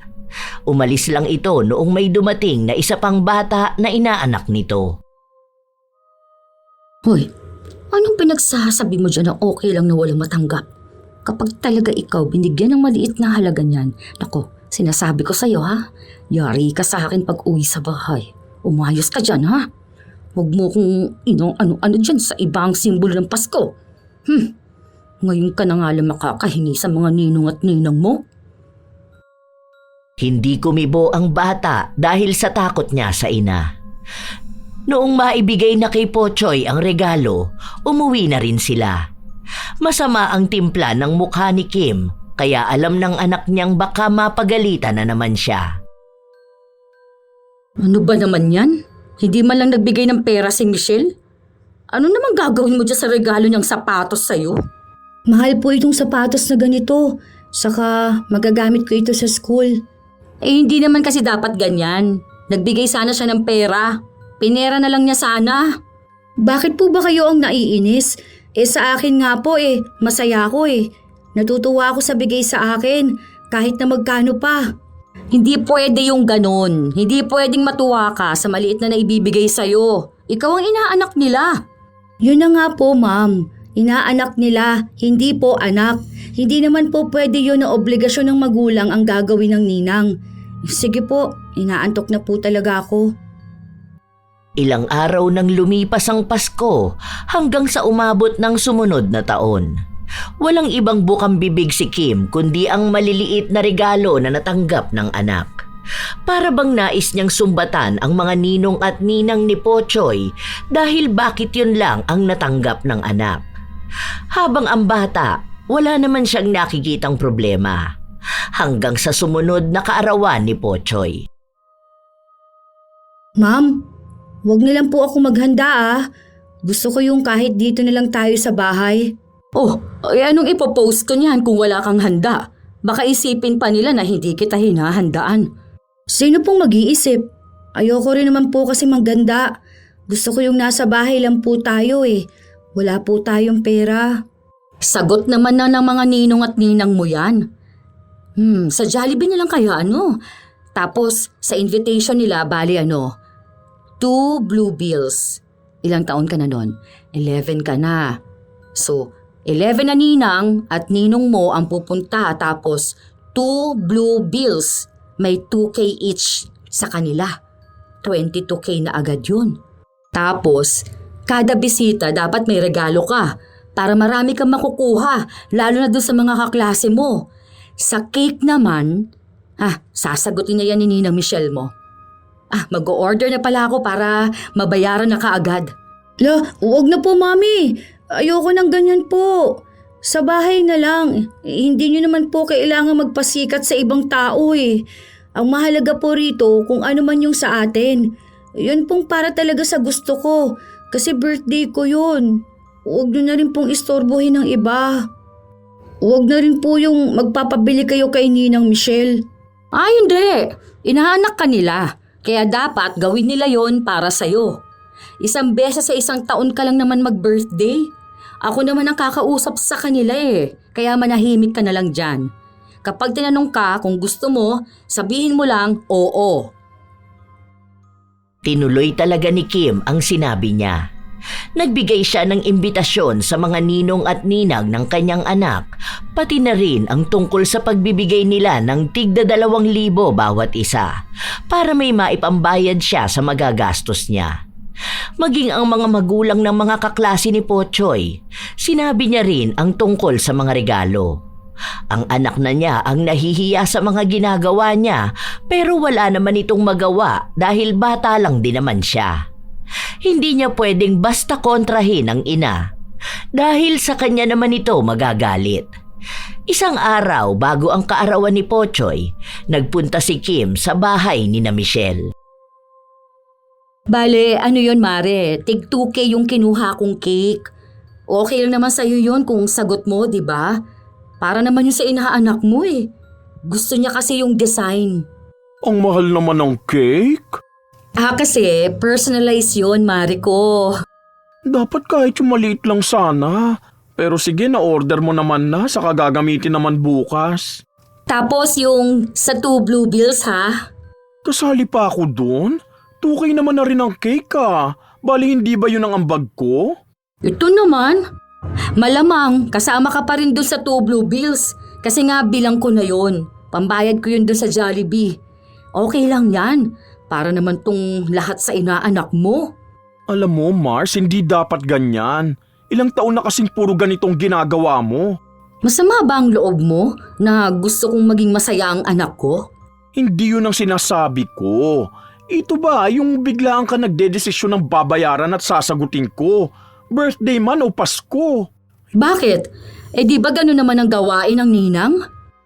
Umalis lang ito noong may dumating na isa pang bata na inaanak nito. Hoy, anong pinagsasabi mo dyan na okay lang na walang matanggap? Kapag talaga ikaw binigyan ng maliit na halaga niyan, nako, sinasabi ko sa'yo ha, yari ka sa akin pag uwi sa bahay. Umayos ka dyan ha. Huwag mo kung ano-ano dyan sa ibang simbolo ng Pasko. Ngayon ka na nga lang makakahingi sa mga ninong at ninang mo. Hindi kumibo ang bata dahil sa takot niya sa ina. Noong maibigay na kay Pochoy ang regalo, umuwi na rin sila. Masama ang timpla ng mukha ni Kim, kaya alam ng anak niyang baka mapagalitan na naman siya. Ano ba naman yan? Hindi man lang nagbigay ng pera si Michelle? Ano naman gagawin mo dyan sa regalo niyang sapatos sa'yo? Mahal po itong sapatos na ganito. Saka magagamit ko ito sa school. Hindi naman kasi dapat ganyan. Nagbigay sana siya ng pera. Pinera na lang niya sana. Bakit po ba kayo ang naiinis? Sa akin nga po masaya ako Natutuwa ako sa bigay sa akin kahit na magkano pa. Hindi pwede yung ganun. Hindi pwedeng matuwa ka sa maliit na naibibigay sa'yo. Ikaw ang inaanak nila. Yun na nga po, ma'am. Inaanak nila, hindi po anak. Hindi naman po pwede yun na obligasyon ng magulang ang gagawin ng ninang. Sige po, inaantok na po talaga ako. Ilang araw nang lumipas ang Pasko hanggang sa umabot ng sumunod na taon. Walang ibang bukang bibig si Kim kundi ang maliliit na regalo na natanggap ng anak. Para bang nais niyang sumbatan ang mga ninong at ninang ni Pochoy dahil bakit yun lang ang natanggap ng anak. Habang ang bata, wala naman siyang nakikitang problema. Hanggang sa sumunod na kaarawan ni Pochoy. Ma'am, wag na lang po ako maghanda Gusto ko yung kahit dito na lang tayo sa bahay. Oh, anong ipopost ko niyan kung wala kang handa? Baka isipin pa nila na hindi kita hinahandaan. Sino pong mag-iisip? Ayoko rin naman po kasi maganda. Gusto ko yung nasa bahay lang po tayo Wala po tayong pera. Sagot naman na ng mga ninong at ninang mo yan. Sa Jollibee na lang kaya Tapos sa invitation nila, bali 2 blue bills. Ilang taon ka na nun? 11 ka na. So, 11 na ninang at ninong mo ang pupunta tapos 2 blue bills. May 2K each sa kanila. 22K na agad yun. Tapos, kada bisita dapat may regalo ka para marami kang makukuha, lalo na doon sa mga kaklase mo. Sa cake naman, sasagutin na yan ni Ninang Michelle mo. Mag-o-order na pala ako para mabayaran na kaagad. Huwag na po, Mami. Ayoko ng ganyan po. Sa bahay na lang. Hindi nyo naman po kailangan magpasikat sa ibang tao Ang mahalaga po rito kung ano man yung sa atin. Yun pong para talaga sa gusto ko. Kasi birthday ko yun. Huwag nyo na rin pong istorbohin ng iba. Huwag na rin po yung magpapabili kayo kay Ninang Michelle. Hindi. Inaanak ka nila. Kaya dapat gawin nila yon para sa'yo. Isang beses sa isang taon ka lang naman mag-birthday. Ako naman ang kakausap sa kanila Kaya manahimik ka na lang dyan. Kapag tinanong ka kung gusto mo, sabihin mo lang oo. Tinuloy talaga ni Kim ang sinabi niya. Nagbigay siya ng imbitasyon sa mga ninong at ninang ng kanyang anak, pati na rin ang tungkol sa pagbibigay nila ng tigda 2,000 bawat isa para may maipambayad siya sa magagastos niya. Maging ang mga magulang ng mga kaklase ni Pochoy, sinabi niya rin ang tungkol sa mga regalo. Ang anak na niya ang nahihiya sa mga ginagawa niya pero wala naman itong magawa dahil bata lang din naman siya. Hindi niya pwedeng basta kontrahin ang ina dahil sa kanya naman ito magagalit. Isang araw bago ang kaarawan ni Pochoy, nagpunta si Kim sa bahay ni na Michelle. Bale, ano yon Mare? Tig 2K yung kinuha kong cake. Okay lang naman sa'yo yun kung sagot mo, di ba? Para naman yun sa inaanak mo Gusto niya kasi yung design. Ang mahal naman ng cake. Kasi personalize yun, Mare ko. Dapat kahit yung maliit lang sana. Pero sige, na-order mo naman na, saka gagamitin naman bukas. Tapos yung sa 2 blue bills ha? Kasali pa ako dun? 2K naman na rin ang cake Bali hindi ba yun ang ambag ko? Ito naman. Malamang kasama ka pa rin dun sa 2 blue bills. Kasi nga bilang ko na yun. Pambayad ko yun dun sa Jollibee. Okay lang yan. Para naman tong lahat sa inaanak mo. Alam mo, Mars, hindi dapat ganyan. Ilang taon na kasing puro ganitong ginagawa mo. Masama ba ang loob mo na gusto kong maging masaya ang anak ko? Hindi yun ang sinasabi ko. Ito ba, yung biglaan ka nagdedesisyon ng babayaran at sasagutin ko? Birthday man o Pasko? Bakit? Di ba gano'n naman ang gawain ng ninang?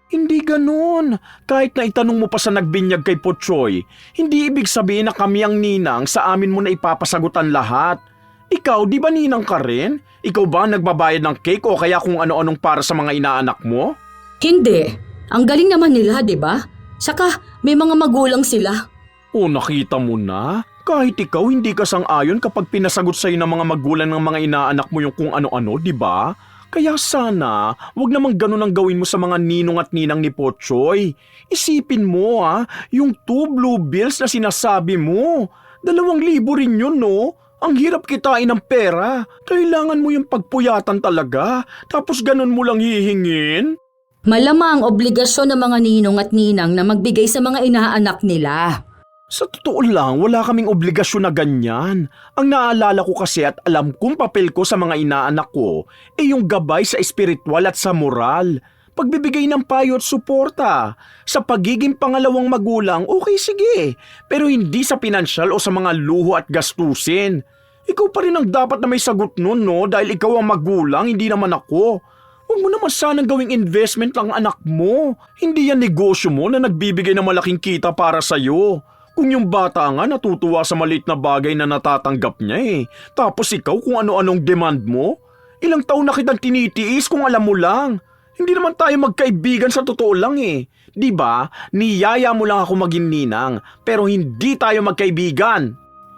Hindi ganon. Kahit na itanong mo pa sa nagbinyag kay Pochoy, hindi ibig sabihin na kami ang ninang sa amin mo na ipapasagutan lahat. Ikaw, di ba ninang ka rin? Ikaw ba ang nagbabayad ng cake o kaya kung ano-anong para sa mga inaanak mo? Hindi. Ang galing naman nila, di ba? Saka may mga magulang sila. O nakita mo na? Kahit ikaw hindi ka sang-ayon kapag pinasagot sa'yo ng mga magulang ng mga inaanak mo yung kung ano-ano, di ba? Kaya sana, wag namang ganun ang gawin mo sa mga ninong at ninang ni Pochoy. Isipin mo yung 2 blue bills na sinasabi mo. 2,000 rin yun, no? Ang hirap kitain ng pera. Kailangan mo yung pagpuyatan talaga. Tapos ganun mo lang hihingin. Malamang obligasyon ng mga ninong at ninang na magbigay sa mga inaanak nila. Sa totoo lang, wala kaming obligasyon na ganyan. Ang naalala ko kasi at alam kong papel ko sa mga inaanak ko yung gabay sa espiritual at sa moral. Pagbibigay ng payo at suporta. Sa pagiging pangalawang magulang, okay sige. Pero hindi sa pinansyal o sa mga luho at gastusin. Ikaw pa rin ang dapat na may sagot nun, no? Dahil ikaw ang magulang, hindi naman ako. Huwag mo naman sanang gawing investment ang anak mo. Hindi yan negosyo mo na nagbibigay ng malaking kita para sa'yo. Kung yung bata nga natutuwa sa maliit na bagay na natatanggap niya Tapos ikaw kung ano-anong demand mo. Ilang taon na kitang tinitiis kung alam mo lang. Hindi naman tayo magkaibigan sa totoo lang Di ba? Niyaya mo lang ako maging ninang, pero hindi tayo magkaibigan.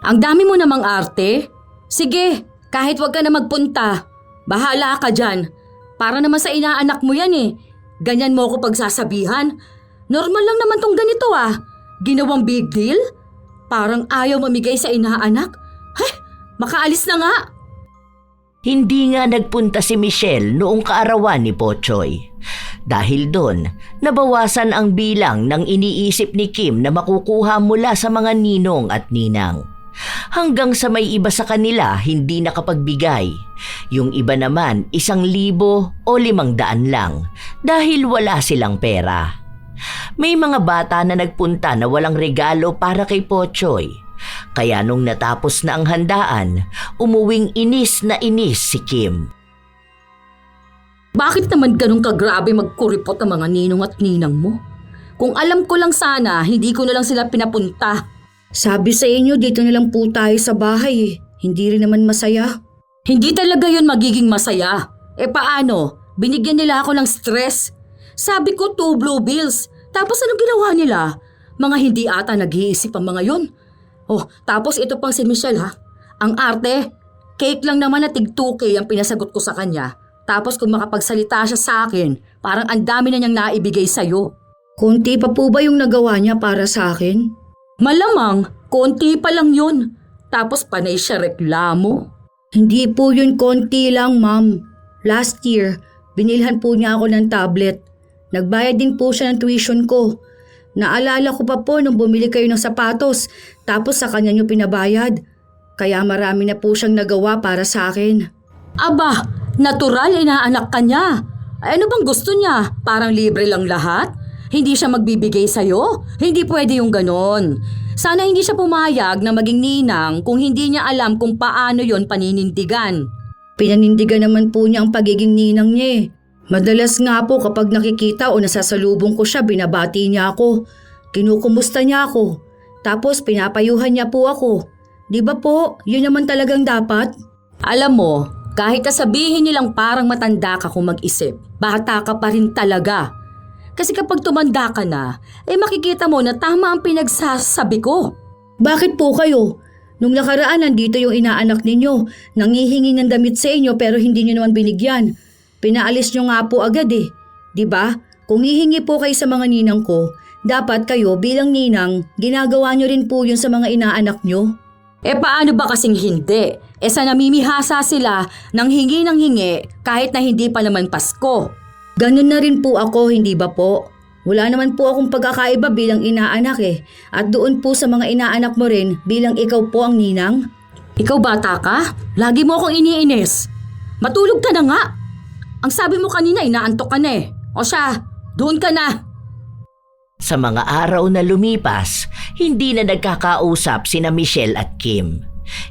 Ang dami mo namang arte. Sige, kahit wag ka na magpunta. Bahala ka dyan. Para naman sa inaanak mo yan Ganyan mo ako pagsasabihan. Normal lang naman tong ganito Ginawang big deal? Parang ayaw mamigay sa inaanak? Makaalis na nga! Hindi nga nagpunta si Michelle noong kaarawan ni Pochoy. Dahil doon, nabawasan ang bilang ng iniisip ni Kim na makukuha mula sa mga ninong at ninang. Hanggang sa may iba sa kanila hindi nakapagbigay. Yung iba naman 1,000 o 500 lang dahil wala silang pera. May mga bata na nagpunta na walang regalo para kay Pochoy. Kaya nung natapos na ang handaan, umuwing inis na inis si Kim. Bakit naman ganun kagrabe magkuripot ang mga ninong at ninang mo? Kung alam ko lang sana, hindi ko na lang sila pinapunta. Sabi sa inyo, dito na lang po tayo sa bahay Hindi rin naman masaya. Hindi talaga yun magiging masaya. Paano? Binigyan nila ako ng stress. Sabi ko 2 blue bills. Tapos anong ginawa nila? Mga hindi ata nag-iisip ang mga yon. Oh, tapos ito pang si Michelle ha. Ang arte, cake lang naman na tig 2K ang pinasagot ko sa kanya. Tapos kung makapagsalita siya sa akin, parang ang dami na niyang naibigay sa'yo. Konti pa po ba yung nagawa niya para sa akin? Malamang, konti pa lang yun. Tapos panay siya reklamo. Hindi po yun konti lang, ma'am. Last year, binilhan po niya ako ng tablet. Nagbayad din po siya ng tuition ko. Naalala ko pa po nung bumili kayo ng sapatos, tapos sa kanya niyo pinabayad. Kaya marami na po siyang nagawa para sa akin. Aba, natural inaanak ka niya. Ay, ano bang gusto niya? Parang libre lang lahat? Hindi siya magbibigay sa'yo? Hindi pwede yung ganon. Sana hindi siya pumayag na maging ninang kung hindi niya alam kung paano yon paninindigan. Pinanindigan naman po niya ang pagiging ninang niya eh. Madalas nga po kapag nakikita o nasasalubong ko siya, binabati niya ako. Kinukumusta niya ako. Tapos pinapayuhan niya po ako. Di ba po, yun naman talagang dapat? Alam mo, kahit sabihin nilang parang matanda ka kung mag-isip, bata ka pa rin talaga. Kasi kapag tumanda ka na, makikita mo na tama ang pinagsasabi ko. Bakit po kayo? Nung nakaraan nandito yung inaanak ninyo, nangihingi ng damit sa inyo pero hindi nyo naman binigyan. Pinaalis nyo nga po agad eh. Diba? Kung hihingi po kayo sa mga ninang ko, dapat kayo bilang ninang, ginagawa nyo rin po yun sa mga inaanak nyo. Paano ba kasing hindi? Sa namimihasa sila ng hingi kahit na hindi pa naman Pasko. Ganun na rin po ako, hindi ba po? Wala naman po akong pagkakaiba bilang inaanak eh. At doon po sa mga inaanak mo rin bilang ikaw po ang ninang. Ikaw bata ka? Lagi mo akong iniinis. Matulog ka na nga. Ang sabi mo kanina inaantok ka na eh. O siya, doon ka na. Sa mga araw na lumipas, hindi na nagkakausap sina Michelle at Kim.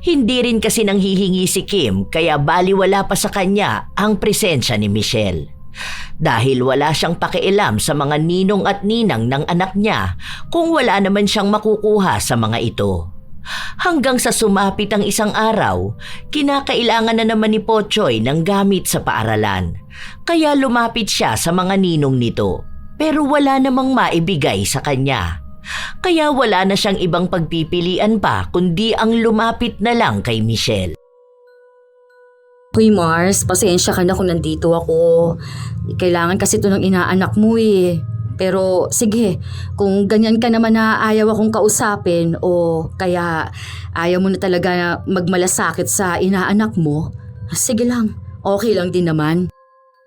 Hindi rin kasi nanghihingi si Kim kaya baliwala pa sa kanya ang presensya ni Michelle. Dahil wala siyang pakialam sa mga ninong at ninang ng anak niya kung wala naman siyang makukuha sa mga ito. Hanggang sa sumapit ang isang araw, kinakailangan na naman ni Pochoy ng gamit sa paaralan. Kaya lumapit siya sa mga ninong nito, pero wala namang maibigay sa kanya. Kaya wala na siyang ibang pagpipilian pa kundi ang lumapit na lang kay Michelle. Hoy Mars, pasensya ka na kung nandito ako. Kailangan kasi ito ng inaanak mo eh. Pero sige, kung ganyan ka naman na ayaw akong kausapin o kaya ayaw mo na talaga magmalasakit sa inaanak mo, sige lang, okay lang din naman.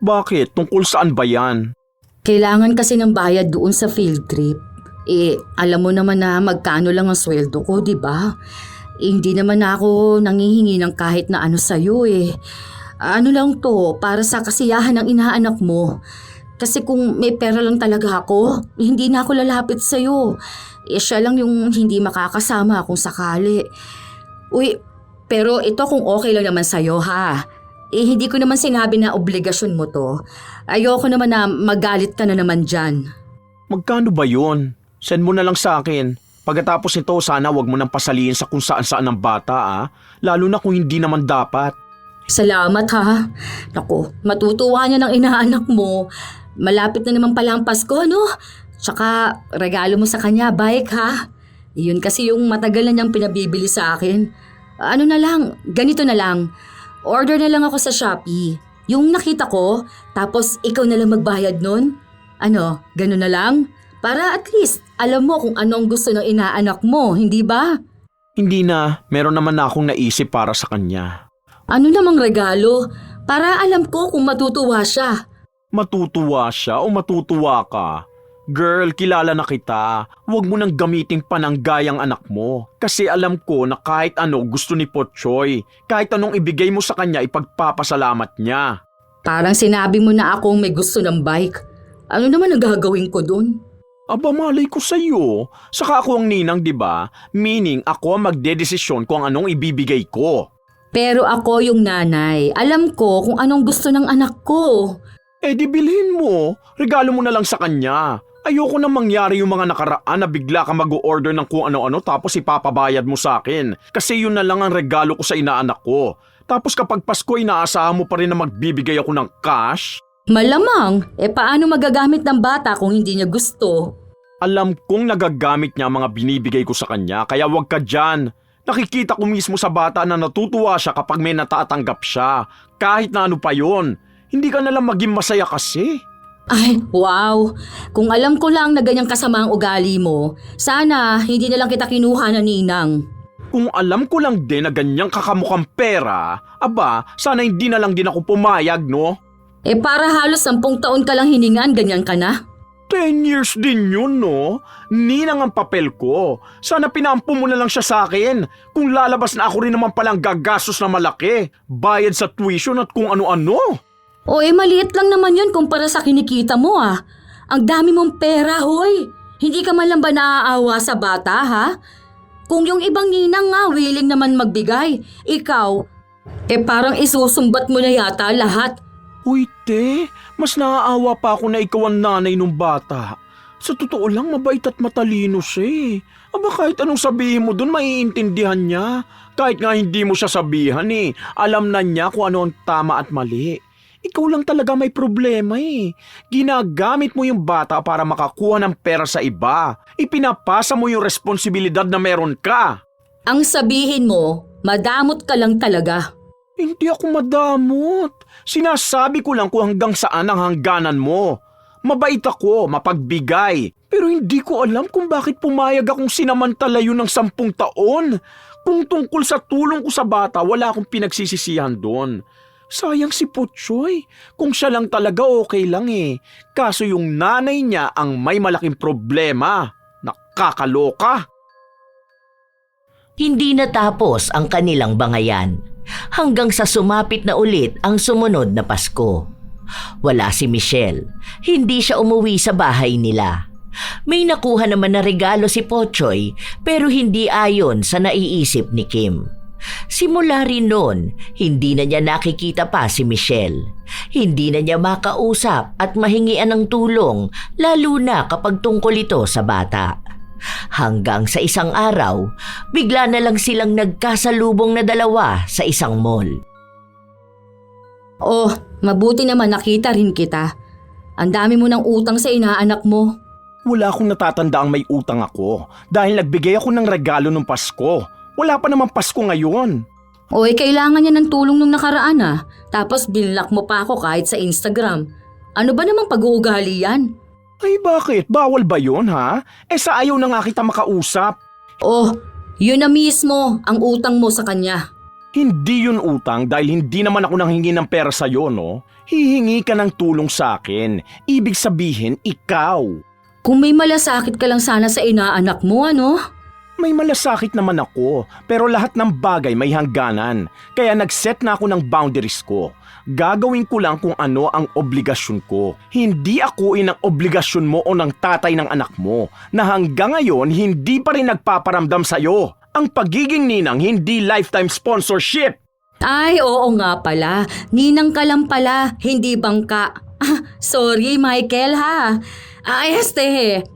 Bakit? Tungkol saan ba yan? Kailangan kasi ng bayad doon sa field trip. Alam mo naman na magkano lang ang sweldo ko, di ba? Hindi naman ako nangihingi ng kahit na ano sa'yo eh. Ano lang to, para sa kasiyahan ng inaanak mo. Kasi kung may pera lang talaga ako, hindi na ako lalapit sa'yo. Siya lang yung hindi makakasama kung sakali. Uy, pero ito kung okay lang naman sa'yo ha. Hindi ko naman sinabi na obligasyon mo to. Ayoko naman na magalit ka na naman dyan. Magkano ba yun? Send mo na lang sa akin. Pagkatapos nito, sana wag mo nang pasaliin sa kung saan-saan ng bata lalo na kung hindi naman dapat. Salamat ha. Naku, matutuwa niya ng inaanak mo. Malapit na naman pala ang Pasko, no? Tsaka regalo mo sa kanya, bike ha. Iyon kasi yung matagal na niyang pinabibili sa akin. Ano na lang, ganito na lang. Order na lang ako sa Shopee. Yung nakita ko, tapos ikaw na lang magbayad nun. Ano, ganun na lang? Para at least alam mo kung anong gusto ng inaanak mo, hindi ba? Hindi na, meron naman na akong naisip para sa kanya. Ano namang regalo? Para alam ko kung matutuwa siya. Matutuwa siya o matutuwa ka? Girl, kilala na kita. Huwag mo nang gamiting pananggayang anak mo. Kasi alam ko na kahit ano gusto ni Pochoy. Kahit anong ibigay mo sa kanya, ipagpapasalamat niya. Parang sinabi mo na akong may gusto ng bike. Ano naman ang gagawin ko dun? Aba, malay ko sa'yo. Saka ako ang ninang, di ba? Meaning, ako ang magdedesisyon kung anong ibibigay ko. Pero ako yung nanay. Alam ko kung anong gusto ng anak ko. Di bilhin mo. Regalo mo na lang sa kanya. Ayoko na mangyari yung mga nakaraan na bigla ka mag-o-order ng kung ano-ano tapos ipapabayad mo sa akin. Kasi yun na lang ang regalo ko sa inaanak ko. Tapos kapag Pasko, inaasahan mo pa rin na magbibigay ako ng cash? Malamang, paano magagamit ng bata kung hindi niya gusto? Alam kong nagagamit niya ang mga binibigay ko sa kanya, kaya wag ka dyan. Nakikita ko mismo sa bata na natutuwa siya kapag may natatanggap siya. Kahit na ano pa yon. Hindi ka nalang maging masaya kasi. Ay, wow! Kung alam ko lang na ganyang kasama ang ugali mo, sana hindi na lang kita kinuha na ninang. Kung alam ko lang din na ganyang kakamukhang pera, aba, sana hindi na lang din ako pumayag, no? Para halos 10 taon ka lang hiningan, ganyan ka na? 10 years din yun, no? Ninang ang papel ko. Sana pinampo mo na lang siya sa akin. Kung lalabas na ako rin naman palang gagastos na malaki. Bayad sa tuition at kung ano-ano. Maliit lang naman yun kumpara sa kinikita mo ah. Ang dami mong pera, hoy. Hindi ka man lang ba naaawa sa bata, ha? Kung yung ibang ninang nga willing naman magbigay, ikaw, parang isusumbat mo na yata lahat. Uy, te, mas naaawa pa ako na ikaw ang nanay nung bata. Sa totoo lang, mabait at matalino siya eh. Aba kahit anong sabihin mo dun, maiintindihan niya. Kahit nga hindi mo siya sabihan eh, alam na niya kung ano ang tama at mali. Ikaw lang talaga may problema eh. Ginagamit mo yung bata para makakuha ng pera sa iba. Ipinapasa mo yung responsibilidad na meron ka. Ang sabihin mo, madamot ka lang talaga. Hindi ako madamot. Sinasabi ko lang kung hanggang saan ang hangganan mo. Mabait ako, mapagbigay. Pero hindi ko alam kung bakit pumayag akong sinamantala yun ng 10 taon. Kung tungkol sa tulong ko sa bata, wala akong pinagsisisihan doon. Sayang si Putsoy. Kung siya lang talaga okay lang eh. Kaso yung nanay niya ang may malaking problema. Nakakaloka. Hindi natapos ang kanilang bangayan hanggang sa sumapit na ulit ang sumunod na Pasko. Wala si Michelle. Hindi siya umuwi sa bahay nila. May nakuha naman na regalo si Pochoy pero hindi ayon sa naiisip ni Kim. Simula rin noon, hindi na niya nakikita pa si Michelle. Hindi na niya makausap at mahingian ng tulong lalo na kapag tungkol ito sa bata. Hanggang sa isang araw, bigla na lang silang nagkasalubong na dalawa sa isang mall. Mabuti naman nakita rin kita. Ang dami mo ng utang sa inaanak mo. Wala akong natatandaang may utang ako dahil nagbigay ako ng regalo nung Pasko. Wala pa naman Pasko ngayon. Kailangan niya ng tulong nung nakaraan ah. Tapos binlock mo pa ako kahit sa Instagram. Ano ba namang pag-uugali yan? Ay bakit? Bawal ba yun ha? Sa ayaw na nga kita makausap. Yun na mismo ang utang mo sa kanya. Hindi yun utang dahil hindi naman ako nanghingi ng pera sa'yo, no? Hihingi ka ng tulong sa akin. Ibig sabihin, ikaw. Kung may malasakit ka lang sana sa inaanak mo, ano? May malasakit naman ako, pero lahat ng bagay may hangganan. Kaya nag-set na ako ng boundaries ko. Gagawin ko lang kung ano ang obligasyon ko. Hindi ako ng obligasyon mo o ng tatay ng anak mo na hanggang ngayon hindi pa rin nagpaparamdam sa'yo. Ang pagiging ninang hindi lifetime sponsorship. Ay, oo nga pala. Ninang ka lang pala, hindi bangka. Sorry, Michael ha.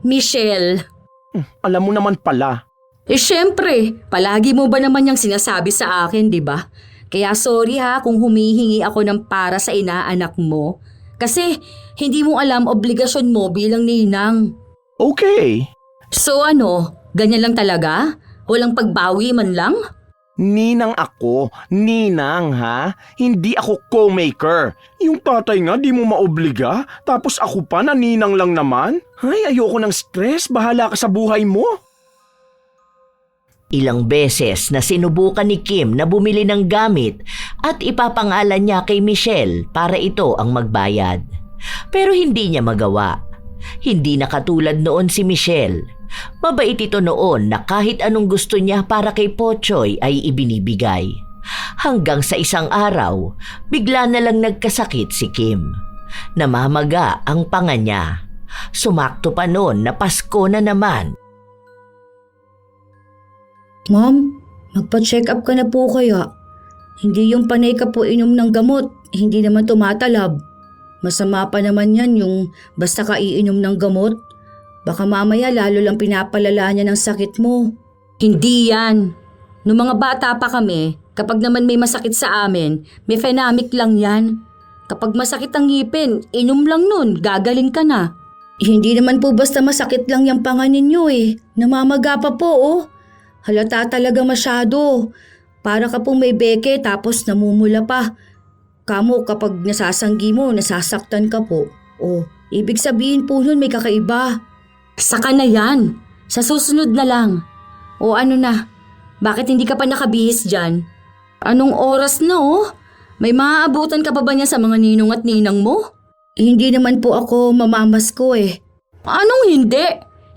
Michelle. Alam mo naman pala. Syempre, palagi mo ba naman yung sinasabi sa akin, di ba? Kaya sorry ha kung humihingi ako ng para sa inaanak mo. Kasi hindi mo alam obligasyon mo bilang ninang. Okay. So ganyan lang talaga? Walang pagbawi man lang? Ninang ako. Ninang ha? Hindi ako co-maker. Yung tatay nga di mo maobliga, tapos ako pa na ninang lang naman? Ay, ayoko ng stress. Bahala ka sa buhay mo. Ilang beses na sinubukan ni Kim na bumili ng gamit at ipapangalan niya kay Michelle para ito ang magbayad. Pero hindi niya magawa. Hindi na katulad noon si Michelle. Mabait ito noon na kahit anong gusto niya para kay Pochoy ay ibinibigay. Hanggang sa isang araw, bigla na lang nagkasakit si Kim. Namamaga ang panga niya. Sumakto pa noon na Pasko na naman. Ma'am, magpa-check up ka na po kaya. Hindi yung panay ka po inom ng gamot, hindi naman tumatalab. Masama pa naman yan yung basta ka iinom ng gamot. Baka mamaya lalo lang pinapalala niya ng sakit mo. Hindi yan. Noong mga bata pa kami, kapag naman may masakit sa amin, may phenamic lang yan. Kapag masakit ang ngipin, inom lang nun, gagaling ka na. Hindi naman po basta masakit lang yung panga ninyo eh. Namamaga pa po oh. Halata talaga masyado. Para ka pong may beke tapos namumula pa. Kamo kapag nasasanggi mo, nasasaktan ka po. Oh, ibig sabihin po nun may kakaiba. Saka na yan. Sa susunod na lang. O ano na, bakit hindi ka pa nakabihis dyan? Anong oras na oh? May maaabutan ka pa ba niya sa mga ninong at ninang mo? Hindi naman po ako mamamasko eh. Anong hindi?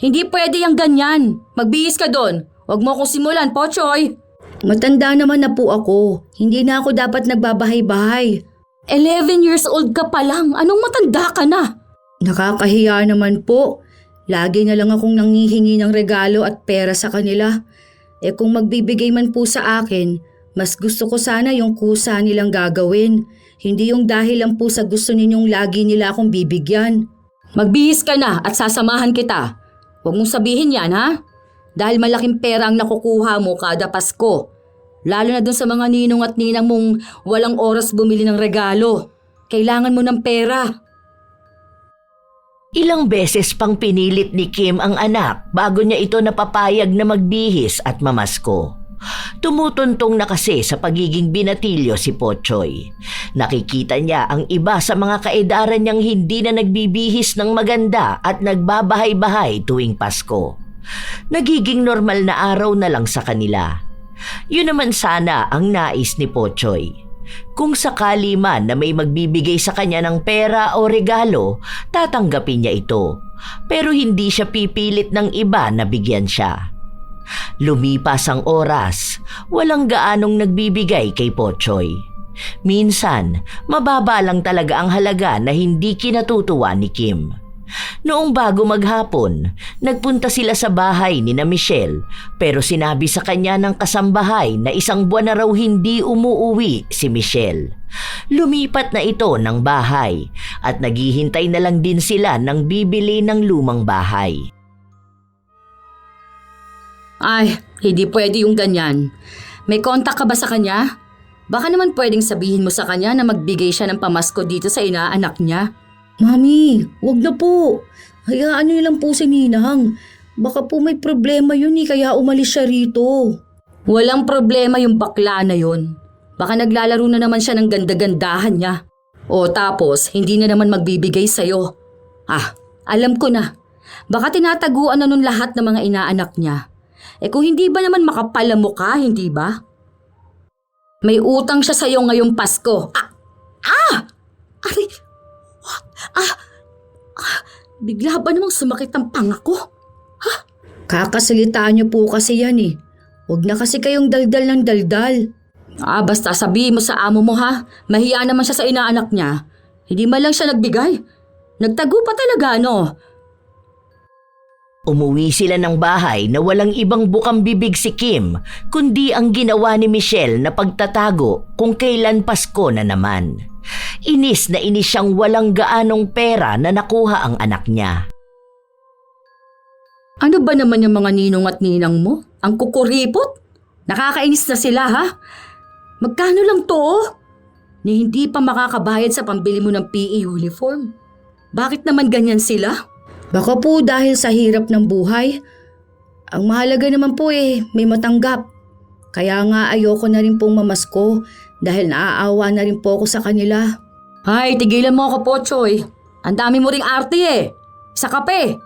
Hindi pwede yung ganyan. Magbihis ka doon. Huwag mo akong simulan, Pochoy. Matanda naman na po ako. Hindi na ako dapat nagbabahay-bahay. 11 years old ka pa lang. Anong matanda ka na? Nakakahiya naman po. Lagi na lang akong nanghihingi ng regalo at pera sa kanila. Eh kung magbibigay man po sa akin, mas gusto ko sana yung kusa nilang gagawin. Hindi yung dahil lang po sa gusto ninyong lagi nila akong bibigyan. Magbihis ka na at sasamahan kita. Huwag mong sabihin yan ha? Dahil malaking pera ang nakukuha mo kada Pasko. Lalo na dun sa mga ninong at ninang mong walang oras bumili ng regalo. Kailangan mo ng pera. Ilang beses pang pinilit ni Kim ang anak bago niya ito napapayag na magbihis at mamasko. Tumutuntong na kasi sa pagiging binatilyo si Pochoy. Nakikita niya ang iba sa mga kaedaran niyang hindi na nagbibihis ng maganda at nagbabahay-bahay tuwing Pasko. Nagiging normal na araw na lang sa kanila. Yun naman sana ang nais ni Pochoy. Kung sakali man na may magbibigay sa kanya ng pera o regalo, tatanggapin niya ito. Pero hindi siya pipilit ng iba na bigyan siya. Lumipas ang oras, walang gaanong nagbibigay kay Pochoy. Minsan, mababa lang talaga ang halaga na hindi kinatutuwa ni Kim. Noong bago maghapon, nagpunta sila sa bahay ni na Michelle pero sinabi sa kanya ng kasambahay na isang buwan na raw hindi umuuwi si Michelle. Lumipat na ito ng bahay at naghihintay na lang din sila ng bibili ng lumang bahay. Ay, hindi pwede yung ganyan. May kontak ka ba sa kanya? Baka naman pwedeng sabihin mo sa kanya na magbigay siya ng pamasko dito sa inaanak niya. Mami, wag na po. Hayaan niyo lang po si Ninang. Baka po may problema yun kaya umalis siya rito. Walang problema yung bakla na yun. Baka naglalaro na naman siya ng ganda-gandahan niya. O tapos, hindi na naman magbibigay sa'yo. Ah, alam ko na. Baka tinataguan na nun lahat ng mga inaanak niya. Eh kung hindi ba naman makapal ang mukha, hindi ba? May utang siya sa'yo ngayong Pasko. Aray! Bigla ba namang sumakit ang panga ko? Ha? Kakasalitaan niyo po kasi yan eh. Huwag na kasi kayong daldal ng daldal. Basta sabihin mo sa amo mo ha. Mahiya naman siya sa inaanak niya. Hindi man lang siya nagbigay. Nagtago pa talaga no? Umuwi sila ng bahay na walang ibang bukang bibig si Kim kundi ang ginawa ni Michelle na pagtatago kung kailan Pasko na naman. Inis na inis siyang walang gaanong pera na nakuha ang anak niya. Ano ba naman yung mga ninong at ninang mo? Ang kukuripot? Nakakainis na sila ha? Magkano lang to? Ni hindi pa makakabayad sa pambili mo ng PE uniform. Bakit naman ganyan sila? Baka po dahil sa hirap ng buhay. Ang mahalaga naman po may matanggap. Kaya nga ayoko na rin pong mamasko dahil naaawa na rin po ako sa kanila. Ay, tigilan mo ako Pochoy. Ang dami mo ring arte sa kape.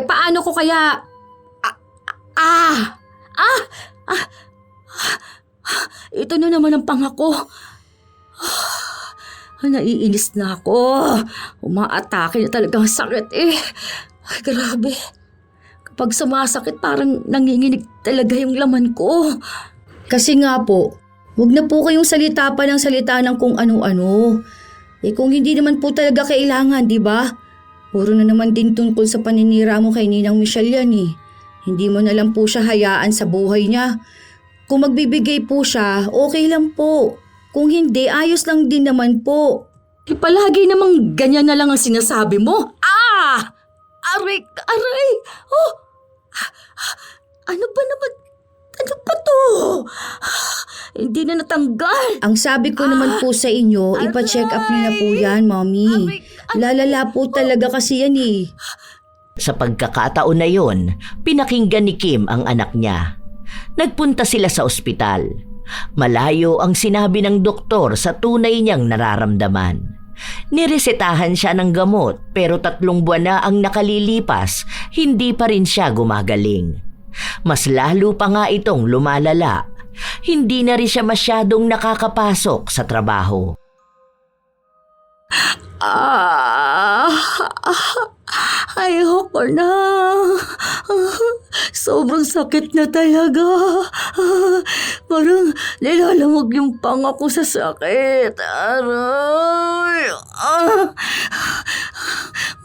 Paano ko kaya... Ito na naman ang pangako. Naiinis na ako. Umaatake na talaga ang sakit Ay, grabe. Kapag sumasakit parang nanginginig talaga yung laman ko. Kasi nga po, huwag na po kayong salita pa ng salita ng kung ano-ano. Kung hindi naman po talaga kailangan, di ba? Puro na naman din tungkol sa paninira mo kay Ninang Michelle yan Hindi mo na lang po siya hayaan sa buhay niya. Kung magbibigay po siya, okay lang po. Kung hindi, ayos lang din naman po. Palagi namang ganyan na lang ang sinasabi mo. Aray! Ano ba naman? Ano ba to? Hindi na natanggal. Ang sabi ko naman po sa inyo, ipa-check up niyo na po yan, Mommy. Lalala po talaga kasi yan eh. Sa pagkakataon na yon, pinakinggan ni Kim ang anak niya. Nagpunta sila sa ospital. Malayo ang sinabi ng doktor sa tunay niyang nararamdaman. Niresetahan siya ng gamot pero 3 buwan na ang nakalilipas, hindi pa rin siya gumagaling. Mas lalo pa nga itong lumalala. Hindi na rin siya masyadong nakakapasok sa trabaho. Ayoko na. Sobrang sakit na talaga. Parang nilalamog yung panga ko sa sakit. Aray.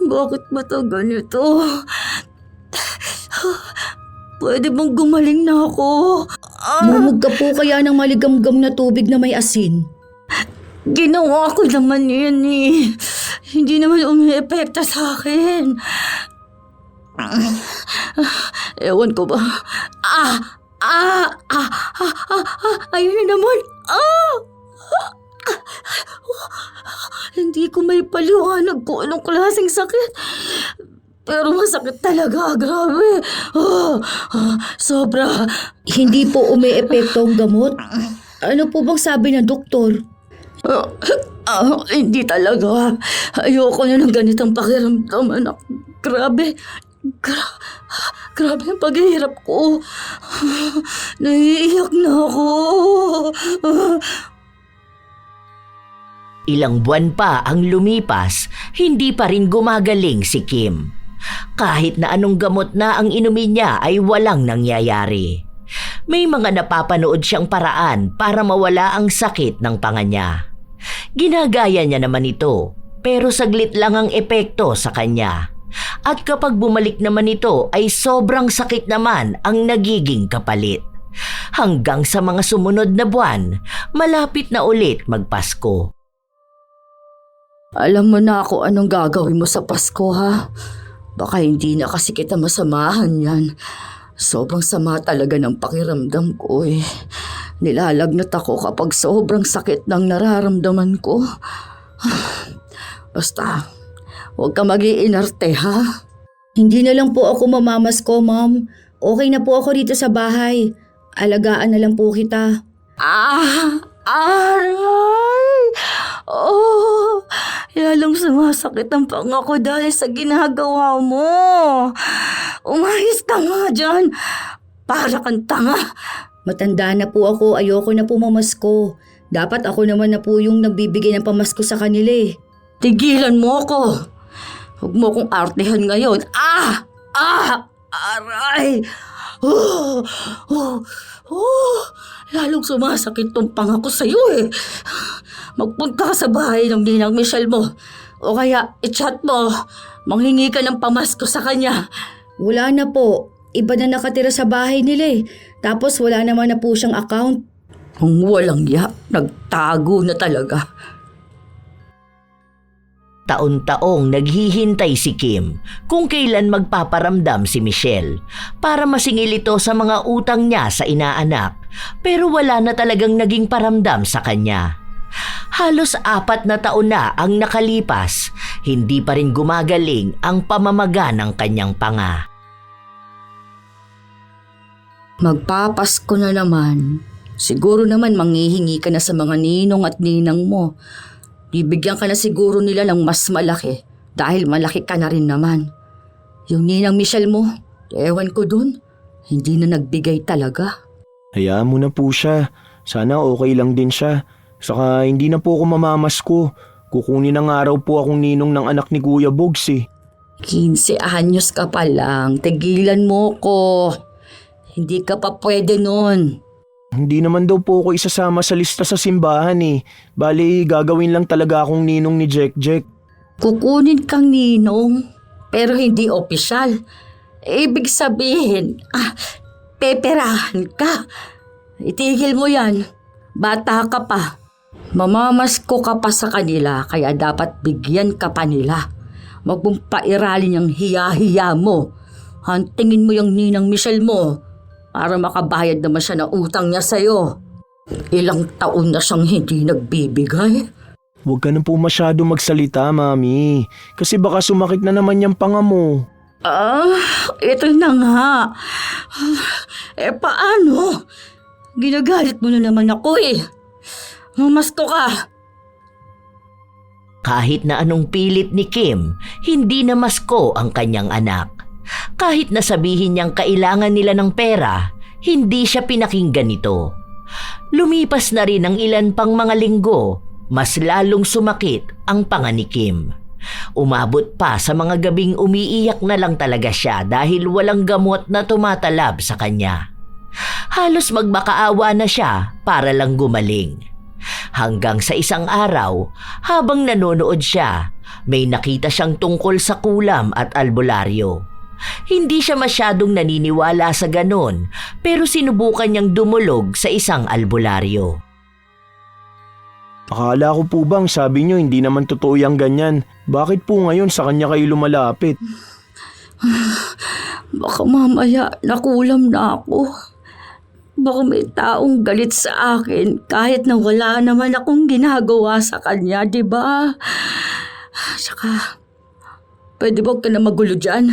Bakit ba ito ganito? Pwede bang gumaling na ako? Mumog ka po kaya ng maligamgam na tubig na may asin. Ginawa ko naman yun eh. Hindi naman umiepekta sa akin. Ewan ko ba? Ayun na naman. Hindi ko may paliwanag kung anong klaseng sakit. Pero masakit talaga, grabe. Sobra. Hindi po umiepekto ang gamot? Ano po bang sabi ng doktor? Hindi talaga. Ayoko na ng ganitong pakiramdam, anak. Grabe. Grabe ang paghihirap ko. Naiiyak na ako. Ilang buwan pa ang lumipas, hindi pa rin gumagaling si Kim. Kahit na anong gamot na ang inumin niya ay walang nangyayari. May mga napapanood siyang paraan para mawala ang sakit ng panga niya. Ginagaya niya naman ito, pero saglit lang ang epekto sa kanya. At kapag bumalik naman ito ay sobrang sakit naman ang nagiging kapalit. Hanggang sa mga sumunod na buwan, malapit na ulit magpasko. Alam mo na ako anong gagawin mo sa Pasko, ha? Baka hindi na kasi kita masamahan yan. Sobrang sama talaga ng pakiramdam ko eh. Nilalagnat ako kapag sobrang sakit ng nararamdaman ko. Basta, huwag ka mag-iinarte, ha? Hindi na lang po ako mamamasko, Mom. Okay na po ako dito sa bahay. Alagaan na lang po kita. Aray! Lalong sumasakit ang panga ko dahil sa ginagawa mo. Umayos ka nga dyan. Para kang tanga. Matanda na po ako, ayoko na po mamasko. Dapat ako naman na po yung nagbibigay ng pamasko sa kanila eh. Tigilan mo ako. Huwag mo akong artehan ngayon. Aray! Lalong sumasakit tong panga ko sa'yo eh. Magpunta ka sa bahay ng ninang Michelle mo. O kaya i-chat mo. Manghingi ka ng pamasko sa kanya. Wala na po. Iba na nakatira sa bahay nila eh. Tapos wala naman na po siyang account. Kung walang nagtago na talaga. Taon-taong naghihintay si Kim kung kailan magpaparamdam si Michelle para masingil ito sa mga utang niya sa inaanak, pero wala na talagang naging paramdam sa kanya. Halos 4 na taon na ang nakalipas, hindi pa rin gumagaling ang pamamaga ng kanyang panga. Magpapasko na naman. Siguro naman manghihingi ka na sa mga ninong at ninang mo. Bibigyan ka na siguro nila ng mas malaki dahil malaki ka na rin naman. Yung ninang Michelle mo, ewan ko dun, hindi na nagbigay talaga. Hayaan mo na po siya. Sana okay lang din siya. Saka hindi na po ako mamamasko. Kukunin ng araw po akong ninong ng anak ni Kuya Bogs eh. 15 anyos ka pa lang, tigilan mo ko. Hindi ka pa pwede nun. Hindi naman daw po ako isasama sa lista sa simbahan eh. Bali, gagawin lang talaga akong ninong ni Jack. Kukunin kang ninong, pero hindi opisyal. Ibig sabihin, peperahan ka. Itigil mo yan. Bata ka pa. Mamamasko ka pa sa kanila, kaya dapat bigyan ka pa nila. Wag mong pairalin yung hiya-hiya mo. Hantingin mo yung ninang Michelle mo para makabayad naman siya ng utang niya sa'yo. Ilang taon na siyang hindi nagbibigay. Huwag ka na po masyado magsalita, Mami. Kasi baka sumakit na naman yung panga mo. Ito na nga. Paano? Ginagalit mo na naman ako eh. Mamasko ka. Kahit na anong pilit ni Kim, hindi namasko ang kanyang anak. Kahit na sabihin niyang kailangan nila ng pera, hindi siya pinakinggan nito. Lumipas na rin ang ilan pang mga linggo, mas lalong sumakit ang panga ni Kim. Umabot pa sa mga gabing umiiyak na lang talaga siya dahil walang gamot na tumatalab sa kanya. Halos magmakaawa na siya para lang gumaling. Hanggang sa isang araw, habang nanonood siya, may nakita siyang tungkol sa kulam at albularyo. Hindi siya masyadong naniniwala sa ganon, pero sinubukan niyang dumulog sa isang albularyo. Akala ko po bang sabi niyo hindi naman totoo yung ganyan? Bakit po ngayon sa kanya kayo lumalapit? Baka mamaya nakulam na ako. Baka may taong galit sa akin kahit na wala naman akong ginagawa sa kanya, di ba? Saka, pwede ba huwag ka na magulo dyan?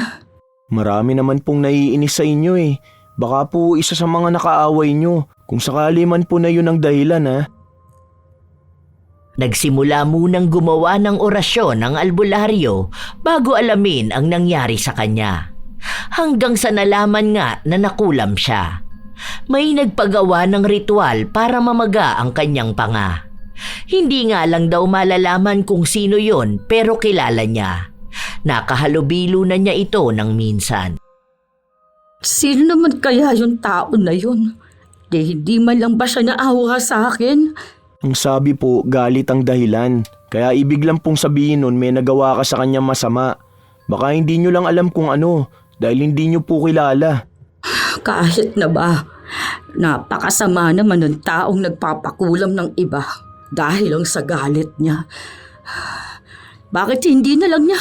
Marami naman pong naiinis sa inyo eh. Baka po isa sa mga nakaaway nyo. Kung sakali man po na yun ang dahilan ha. Nagsimula munang gumawa ng orasyon ang albularyo bago alamin ang nangyari sa kanya. Hanggang sa nalaman nga na nakulam siya. May nagpagawa ng ritual para mamaga ang kanyang panga. Hindi nga lang daw malalaman kung sino yon pero kilala niya. Nakahalubilo na niya ito ng minsan. Sino naman kaya yung tao na yun? Hindi man lang ba siya naawa sa akin? Ang sabi po, galit ang dahilan. Kaya ibig lang pong sabihin nun may nagawa ka sa kanya masama. Baka hindi nyo lang alam kung ano dahil hindi nyo po kilala. Kahit na ba, napakasama naman ng taong nagpapakulam ng iba dahil lang sa galit niya. Bakit hindi na lang niya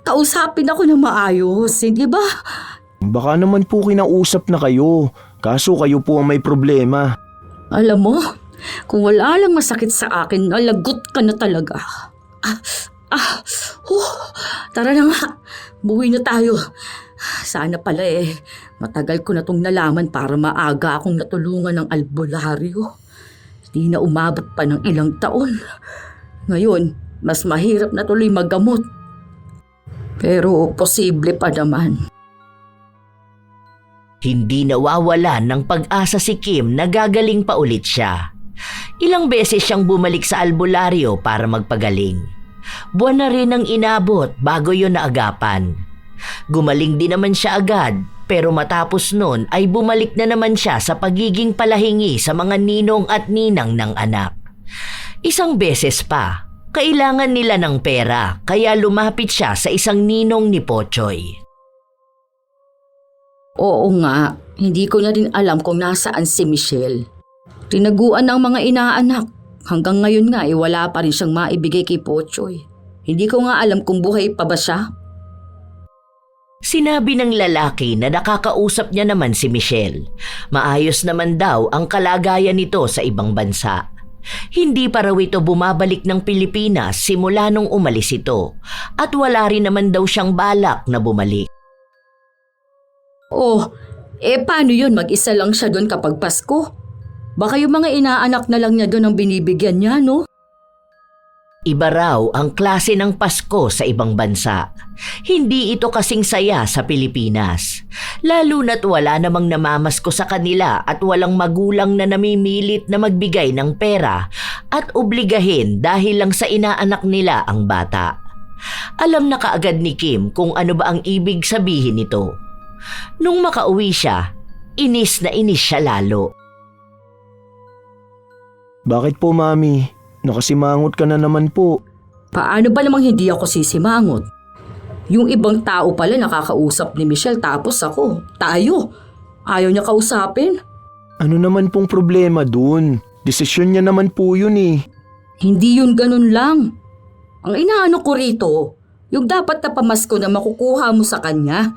kausapin ako ng maayos, hindi ba? Baka naman po kinausap na kayo. Kaso kayo po ang may problema. Alam mo, kung wala lang masakit sa akin, nalagot ka na talaga. Tara na nga, buwi na tayo. Sana pala matagal ko na tong nalaman para maaga akong natulungan ng albularyo. Hindi na umabot pa ng ilang taon. Ngayon, mas mahirap na tuloy maggamot. Pero posible pa naman. Hindi nawawalan ng pag-asa si Kim na gagaling pa ulit siya. Ilang beses siyang bumalik sa albularyo para magpagaling. Buwan na rin ang inabot bago yon naagapan. Gumaling din naman siya agad pero matapos nun ay bumalik na naman siya sa pagiging palahingi sa mga ninong at ninang ng anak. Isang beses pa, kailangan nila ng pera kaya lumapit siya sa isang ninong ni Pochoy. Oo nga, hindi ko na rin alam kung nasaan si Michelle. Tinaguan ng mga inaanak. Hanggang ngayon nga wala pa rin siyang maibigay kay Pochoy. Hindi ko nga alam kung buhay pa ba siya. Sinabi ng lalaki na nakakausap niya naman si Michelle. Maayos naman daw ang kalagayan nito sa ibang bansa. Hindi pa raw ito bumabalik ng Pilipinas simula nung umalis ito at wala rin naman daw siyang balak na bumalik. Oh, paano yun? Mag-isa lang siya doon kapag Pasko? Baka yung mga inaanak na lang niya doon ang binibigyan niya, no? Iba raw ang klase ng Pasko sa ibang bansa. Hindi ito kasing saya sa Pilipinas. Lalo na't wala namang namamasko sa kanila at walang magulang na namimilit na magbigay ng pera at obligahin dahil lang sa inaanak nila ang bata. Alam na kaagad ni Kim kung ano ba ang ibig sabihin nito. Nung makauwi siya, inis na inis siya lalo. Bakit po, Mami? Nakasimangot ka na naman po. Paano ba namang hindi ako sisimangot? Yung ibang tao pala nakakausap ni Michelle tapos ako, tayo. Ayaw niya kausapin. Ano naman pong problema dun? Desisyon niya naman po yun eh. Hindi yun ganun lang. Ang inaano ko rito, yung dapat na pamasko na makukuha mo sa kanya,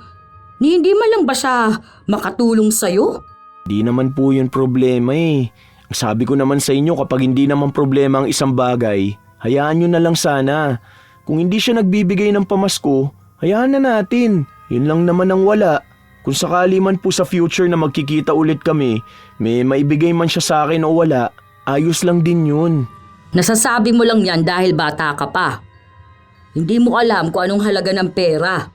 hindi man lang ba siya makatulong sa'yo? Di naman po yun problema eh. Sabi ko naman sa inyo kapag hindi naman problema ang isang bagay, hayaan nyo na lang sana. Kung hindi siya nagbibigay ng pamasko, hayaan na natin. Yun lang naman ang wala. Kung sakali man po sa future na magkikita ulit kami, may maibigay man siya sa akin o wala, ayos lang din yun. Nasasabi mo lang yan dahil bata ka pa. Hindi mo alam kung anong halaga ng pera.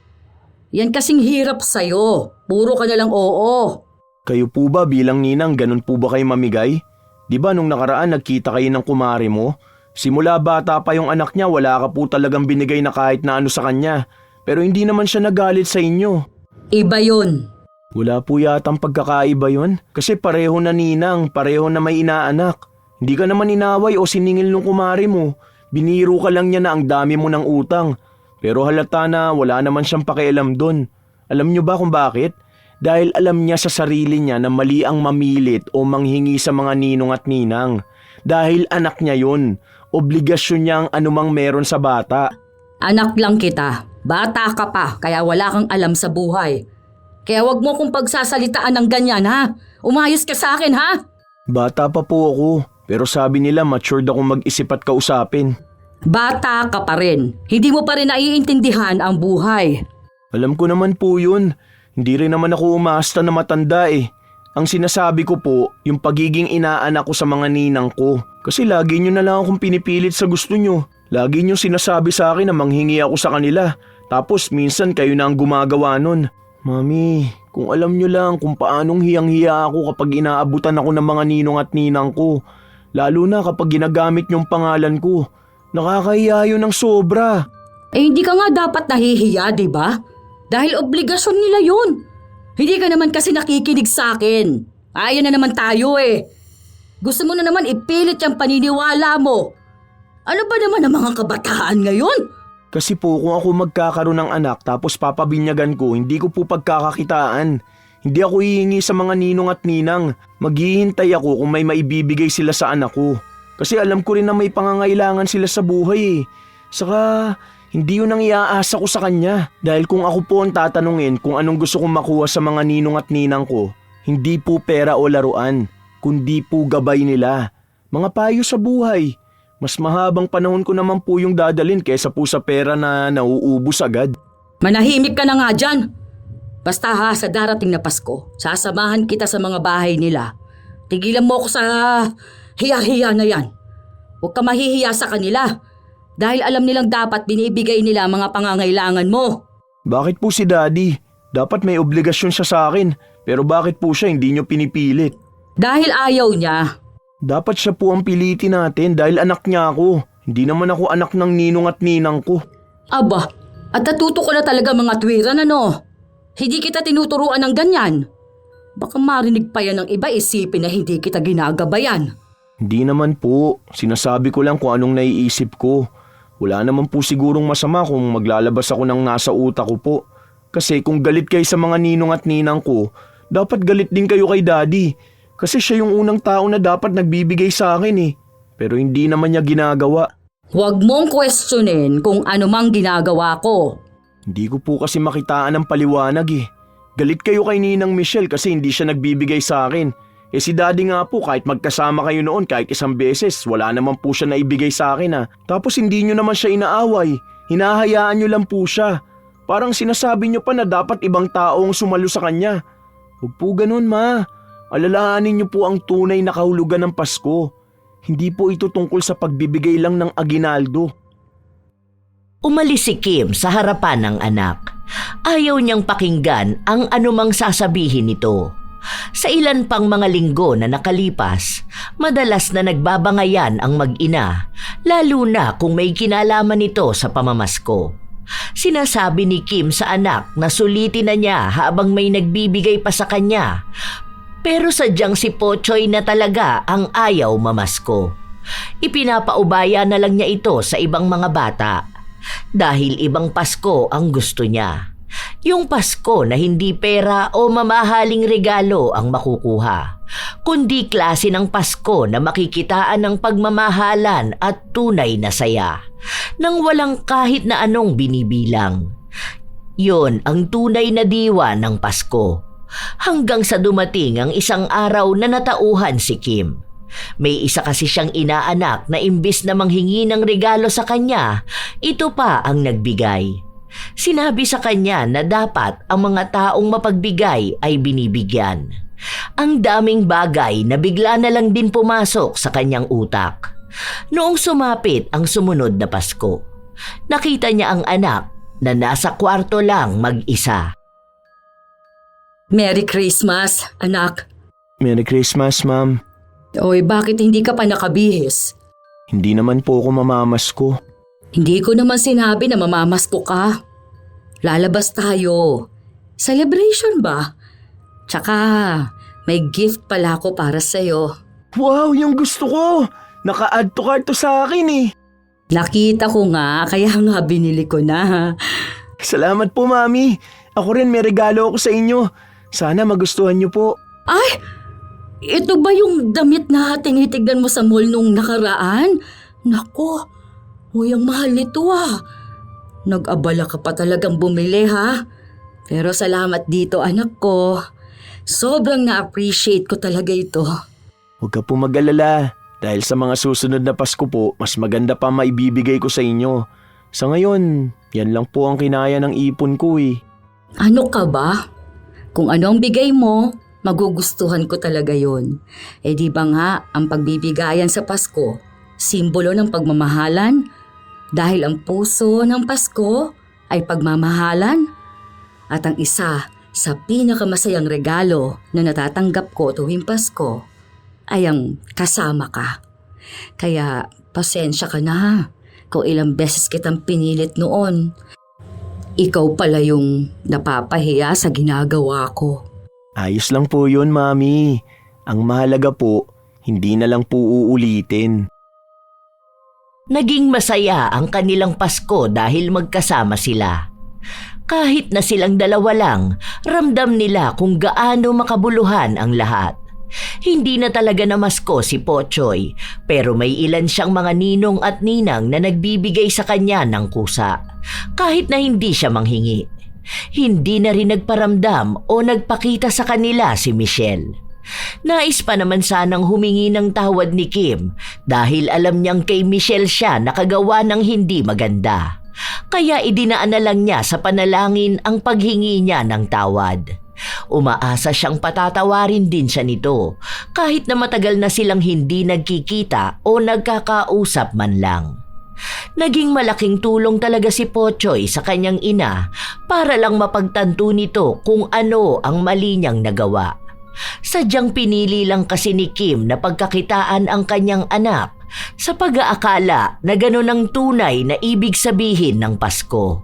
Yan kasing hirap sa'yo. Puro ka na lang oo. Kayo po ba bilang ninang ganun po ba kayo mamigay? Di ba nung nakaraan nagkita kayo ng kumare mo? Simula bata pa yung anak niya, wala ka po talagang binigay na kahit na ano sa kanya. Pero hindi naman siya nagalit sa inyo. Iba yun. Wala po yatang pagkakaiba yun. Kasi pareho na ninang, pareho na may inaanak. Hindi ka naman inaway o siningil nung kumare mo. Biniro ka lang niya na ang dami mo ng utang. Pero halata na wala naman siyang pakialam dun. Alam niyo ba kung bakit? Dahil alam niya sa sarili niya na mali ang mamilit o manghingi sa mga ninong at ninang. Dahil anak niya yun. Obligasyon niya ang anumang meron sa bata. Anak lang kita. Bata ka pa, kaya wala kang alam sa buhay. Kaya wag mo kong pagsasalitaan ng ganyan, ha? Umayos ka sa akin, ha? Bata pa po ako. Pero sabi nila matured akong mag-isip at kausapin. Bata ka pa rin. Hindi mo pa rin naiintindihan ang buhay. Alam ko naman po yun. Hindi rin naman ako umasta na matanda eh. Ang sinasabi ko po, yung pagiging inaanak ko sa mga ninang ko. Kasi lagi nyo na lang akong pinipilit sa gusto nyo. Lagi nyo sinasabi sa akin na manghingi ako sa kanila. Tapos minsan kayo na ang gumagawa nun. Mami, kung alam nyo lang kung paanong hiyang-hiya ako kapag inaabutan ako ng mga ninong at ninang ko. Lalo na kapag ginagamit nyong pangalan ko. Nakakahiya yun ng sobra. Eh hindi ka nga dapat nahihiya, di ba? Dahil obligasyon nila yun. Hindi ka naman kasi nakikinig sa akin. Ayan na naman tayo eh. Gusto mo na naman ipilit yung paniniwala mo. Ano ba naman ang mga kabataan ngayon? Kasi po kung ako magkakaroon ng anak tapos papabinyagan ko, hindi ko po pagkakakitaan. Hindi ako hihingi sa mga ninong at ninang. Maghihintay ako kung may maibibigay sila sa anak ko. Kasi alam ko rin na may pangangailangan sila sa buhay eh. Saka hindi yun ang iaasa ko sa kanya. Dahil kung ako po ang tatanungin kung anong gusto kong makuha sa mga ninong at ninang ko, hindi po pera o laruan, kundi po gabay nila. Mga payo sa buhay. Mas mahabang panahon ko naman po yung dadalin kaysa po sa pera na nauubos agad. Manahimik ka na nga dyan. Basta ha, sa darating na Pasko, sasamahan kita sa mga bahay nila. Tigilan mo ako sa hiya-hiya na yan. Huwag ka mahihiya sa kanila. Dahil alam nilang dapat binibigay nila ang mga pangangailangan mo. Bakit po si Daddy? Dapat may obligasyon siya sa akin. Pero bakit po siya hindi nyo pinipilit? Dahil ayaw niya. Dapat siya po ang pilitin natin dahil anak niya ako. Hindi naman ako anak ng ninong at ninang ko. Aba, at natuto ko na talaga mga tuwiran ano. Hindi kita tinuturuan ng ganyan. Baka marinig pa yan ng iba isipin na hindi kita ginagabayan. Hindi naman po. Sinasabi ko lang kung anong naiisip ko. Wala naman po sigurong masama kung maglalabas ako ng nasa utak ko po. Kasi kung galit kayo sa mga ninong at ninang ko, dapat galit din kayo kay Daddy. Kasi siya yung unang tao na dapat nagbibigay sa akin eh. Pero hindi naman niya ginagawa. Huwag mong questionin kung ano mang ginagawa ko. Hindi ko po kasi makitaan ng paliwanag eh. Galit kayo kay Ninang Michelle kasi hindi siya nagbibigay sa akin. Eh si Daddy nga po kahit magkasama kayo noon kahit isang beses, wala naman po siya naibigay sa akin ah. Tapos hindi nyo naman siya inaaway. Hinahayaan nyo lang po siya. Parang sinasabi nyo pa na dapat ibang tao ang sumalo sa kanya. Huwag po ganun ma. Alalahanin niyo po ang tunay na kahulugan ng Pasko. Hindi po ito tungkol sa pagbibigay lang ng aginaldo. Umalis si Kim sa harapan ng anak. Ayaw niyang pakinggan ang anumang sasabihin nito. Sa ilan pang mga linggo na nakalipas, madalas na nagbabangayan ang mag-ina, lalo na kung may kinalaman nito sa pamamasko. Sinasabi ni Kim sa anak na sulitin na niya habang may nagbibigay pa sa kanya. Pero sadyang si Pochoy na talaga ang ayaw mamasko. Ipinapaubaya na lang niya ito sa ibang mga bata. Dahil ibang Pasko ang gusto niya. Yung Pasko na hindi pera o mamahaling regalo ang makukuha, kundi klase ng Pasko na makikitaan ng pagmamahalan at tunay na saya, nang walang kahit na anong binibilang. Yon ang tunay na diwa ng Pasko. Hanggang sa dumating ang isang araw na natauhan si Kim. May isa kasi siyang inaanak na imbis na manghingi ng regalo sa kanya, ito pa ang nagbigay. Sinabi sa kanya na dapat ang mga taong mapagbigay ay binibigyan. Ang daming bagay na bigla na lang din pumasok sa kanyang utak. Noong sumapit ang sumunod na Pasko, nakita niya ang anak na nasa kwarto lang mag-isa. Merry Christmas, anak. Merry Christmas, Ma'am. Oy, bakit hindi ka pa nakabihis? Hindi naman po ako mamamasko. Hindi ko naman sinabi na mamamasko ka. Lalabas tayo. Celebration ba? Tsaka, may gift pala ako para sa'yo. Wow, yung gusto ko! Naka-add to cart to sa akin eh. Nakita ko nga, kaya nga binili ko na. Salamat po, Mami. Ako rin may regalo ako sa inyo. Sana magustuhan niyo po. Ay! Ito ba yung damit na tinitignan mo sa mall nung nakaraan? Nako, uy, ang mahal nito ah. Nag-abala ka pa talagang bumili ha. Pero salamat dito anak ko. Sobrang na-appreciate ko talaga ito. Huwag ka po mag-alala. Dahil sa mga susunod na Pasko po, mas maganda pa maibibigay ko sa inyo. Sa ngayon, yan lang po ang kinaya ng ipon ko eh. Ano ka ba? Kung ano ang bigay mo, magugustuhan ko talaga yon. Eh di ba nga, ang pagbibigayan sa Pasko, simbolo ng pagmamahalan? Dahil ang puso ng Pasko ay pagmamahalan. At ang isa sa pinakamasayang regalo na natatanggap ko tuwing Pasko ay ang kasama ka. Kaya pasensya ka na ha, kung ilang beses kitang pinilit noon. Ikaw pala yung napapahiya sa ginagawa ko. Ayos lang po yun, Mami. Ang mahalaga po, hindi na lang po uulitin. Naging masaya ang kanilang Pasko dahil magkasama sila. Kahit na silang dalawa lang, ramdam nila kung gaano makabuluhan ang lahat. Hindi na talaga namasko si Pochoy, pero may ilan siyang mga ninong at ninang na nagbibigay sa kanya ng kusa, kahit na hindi siya manghingi. Hindi na rin nagparamdam o nagpakita sa kanila si Michelle. Nais pa naman sanang humingi ng tawad ni Kim dahil alam niyang kay Michelle siya nakagawa ng hindi maganda. Kaya idinaan na lang niya sa panalangin ang paghingi niya ng tawad. Umaasa siyang patatawarin din siya nito kahit na matagal na silang hindi nagkikita o nagkakausap man lang. Naging malaking tulong talaga si Pochoy sa kanyang ina para lang mapagtanto nito kung ano ang mali niyang nagawa. Sadyang pinili lang kasi ni Kim na pagkakitaan ang kanyang anak sa pag-aakala na gano'n ang tunay na ibig sabihin ng Pasko.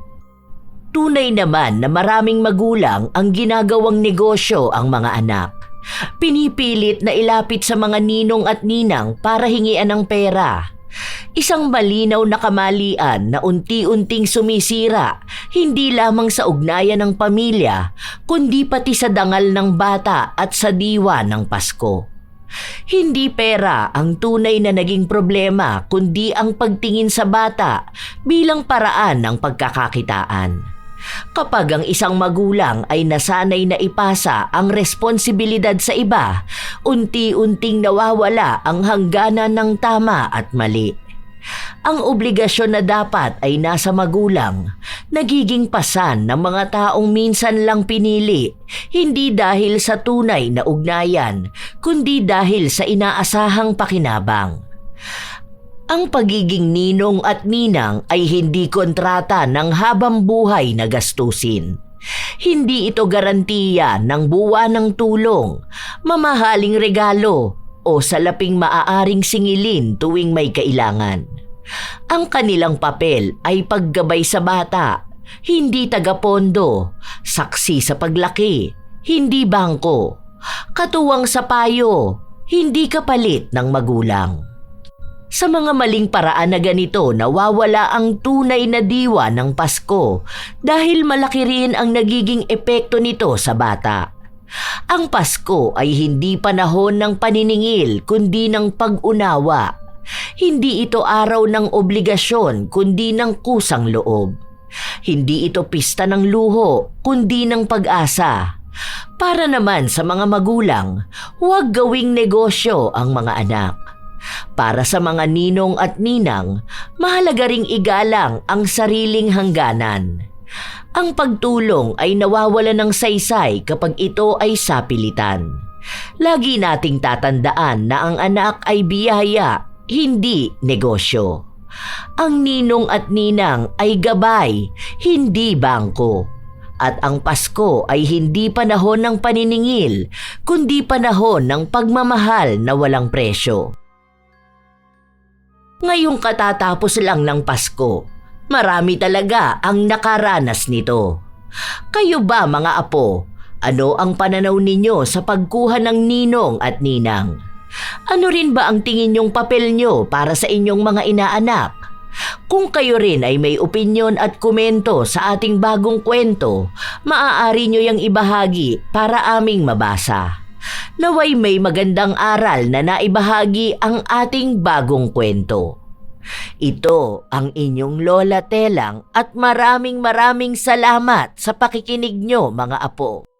Tunay naman na maraming magulang ang ginagawang negosyo ang mga anak. Pinipilit na ilapit sa mga ninong at ninang para hingian ng pera. Isang malinaw na kamalian na unti-unting sumisira hindi lamang sa ugnayan ng pamilya kundi pati sa dangal ng bata at sa diwa ng Pasko. Hindi pera ang tunay na naging problema kundi ang pagtingin sa bata bilang paraan ng pagkakakitaan. Kapag ang isang magulang ay nasanay na ipasa ang responsibilidad sa iba, unti-unting nawawala ang hangganan ng tama at mali. Ang obligasyon na dapat ay nasa magulang, nagiging pasan ng mga taong minsan lang pinili, hindi dahil sa tunay na ugnayan, kundi dahil sa inaasahang pakinabang. Ang pagiging ninong at ninang ay hindi kontrata ng habang buhay na gastusin. Hindi ito garantiya ng buwanang tulong, mamahaling regalo o salaping maaaring singilin tuwing may kailangan. Ang kanilang papel ay paggabay sa bata, hindi tagapondo, saksi sa paglaki, hindi bangko, katuwang sa payo, hindi kapalit ng magulang. Sa mga maling paraan na ganito, nawawala ang tunay na diwa ng Pasko dahil malaki rin ang nagiging epekto nito sa bata. Ang Pasko ay hindi panahon ng paniningil kundi ng pag-unawa. Hindi ito araw ng obligasyon kundi ng kusang loob. Hindi ito pista ng luho kundi ng pag-asa. Para naman sa mga magulang, huwag gawing negosyo ang mga anak. Para sa mga ninong at ninang, mahalaga ring igalang ang sariling hangganan. Ang pagtulong ay nawawala ng saysay kapag ito ay sapilitan. Lagi nating tatandaan na ang anak ay biyaya, hindi negosyo. Ang ninong at ninang ay gabay, hindi bangko. At ang Pasko ay hindi panahon ng paniningil, kundi panahon ng pagmamahal na walang presyo. Ngayong katatapos lang ng Pasko, marami talaga ang nakaranas nito. Kayo ba mga apo, ano ang pananaw ninyo sa pagkuha ng ninong at ninang? Ano rin ba ang tingin nyong papel nyo para sa inyong mga inaanak? Kung kayo rin ay may opinyon at komento sa ating bagong kwento, maaari nyo yang ibahagi para aming mabasa. Naway may magandang aral na naibahagi ang ating bagong kwento. Ito ang inyong Lola Telang at maraming salamat sa pakikinig nyo mga apo.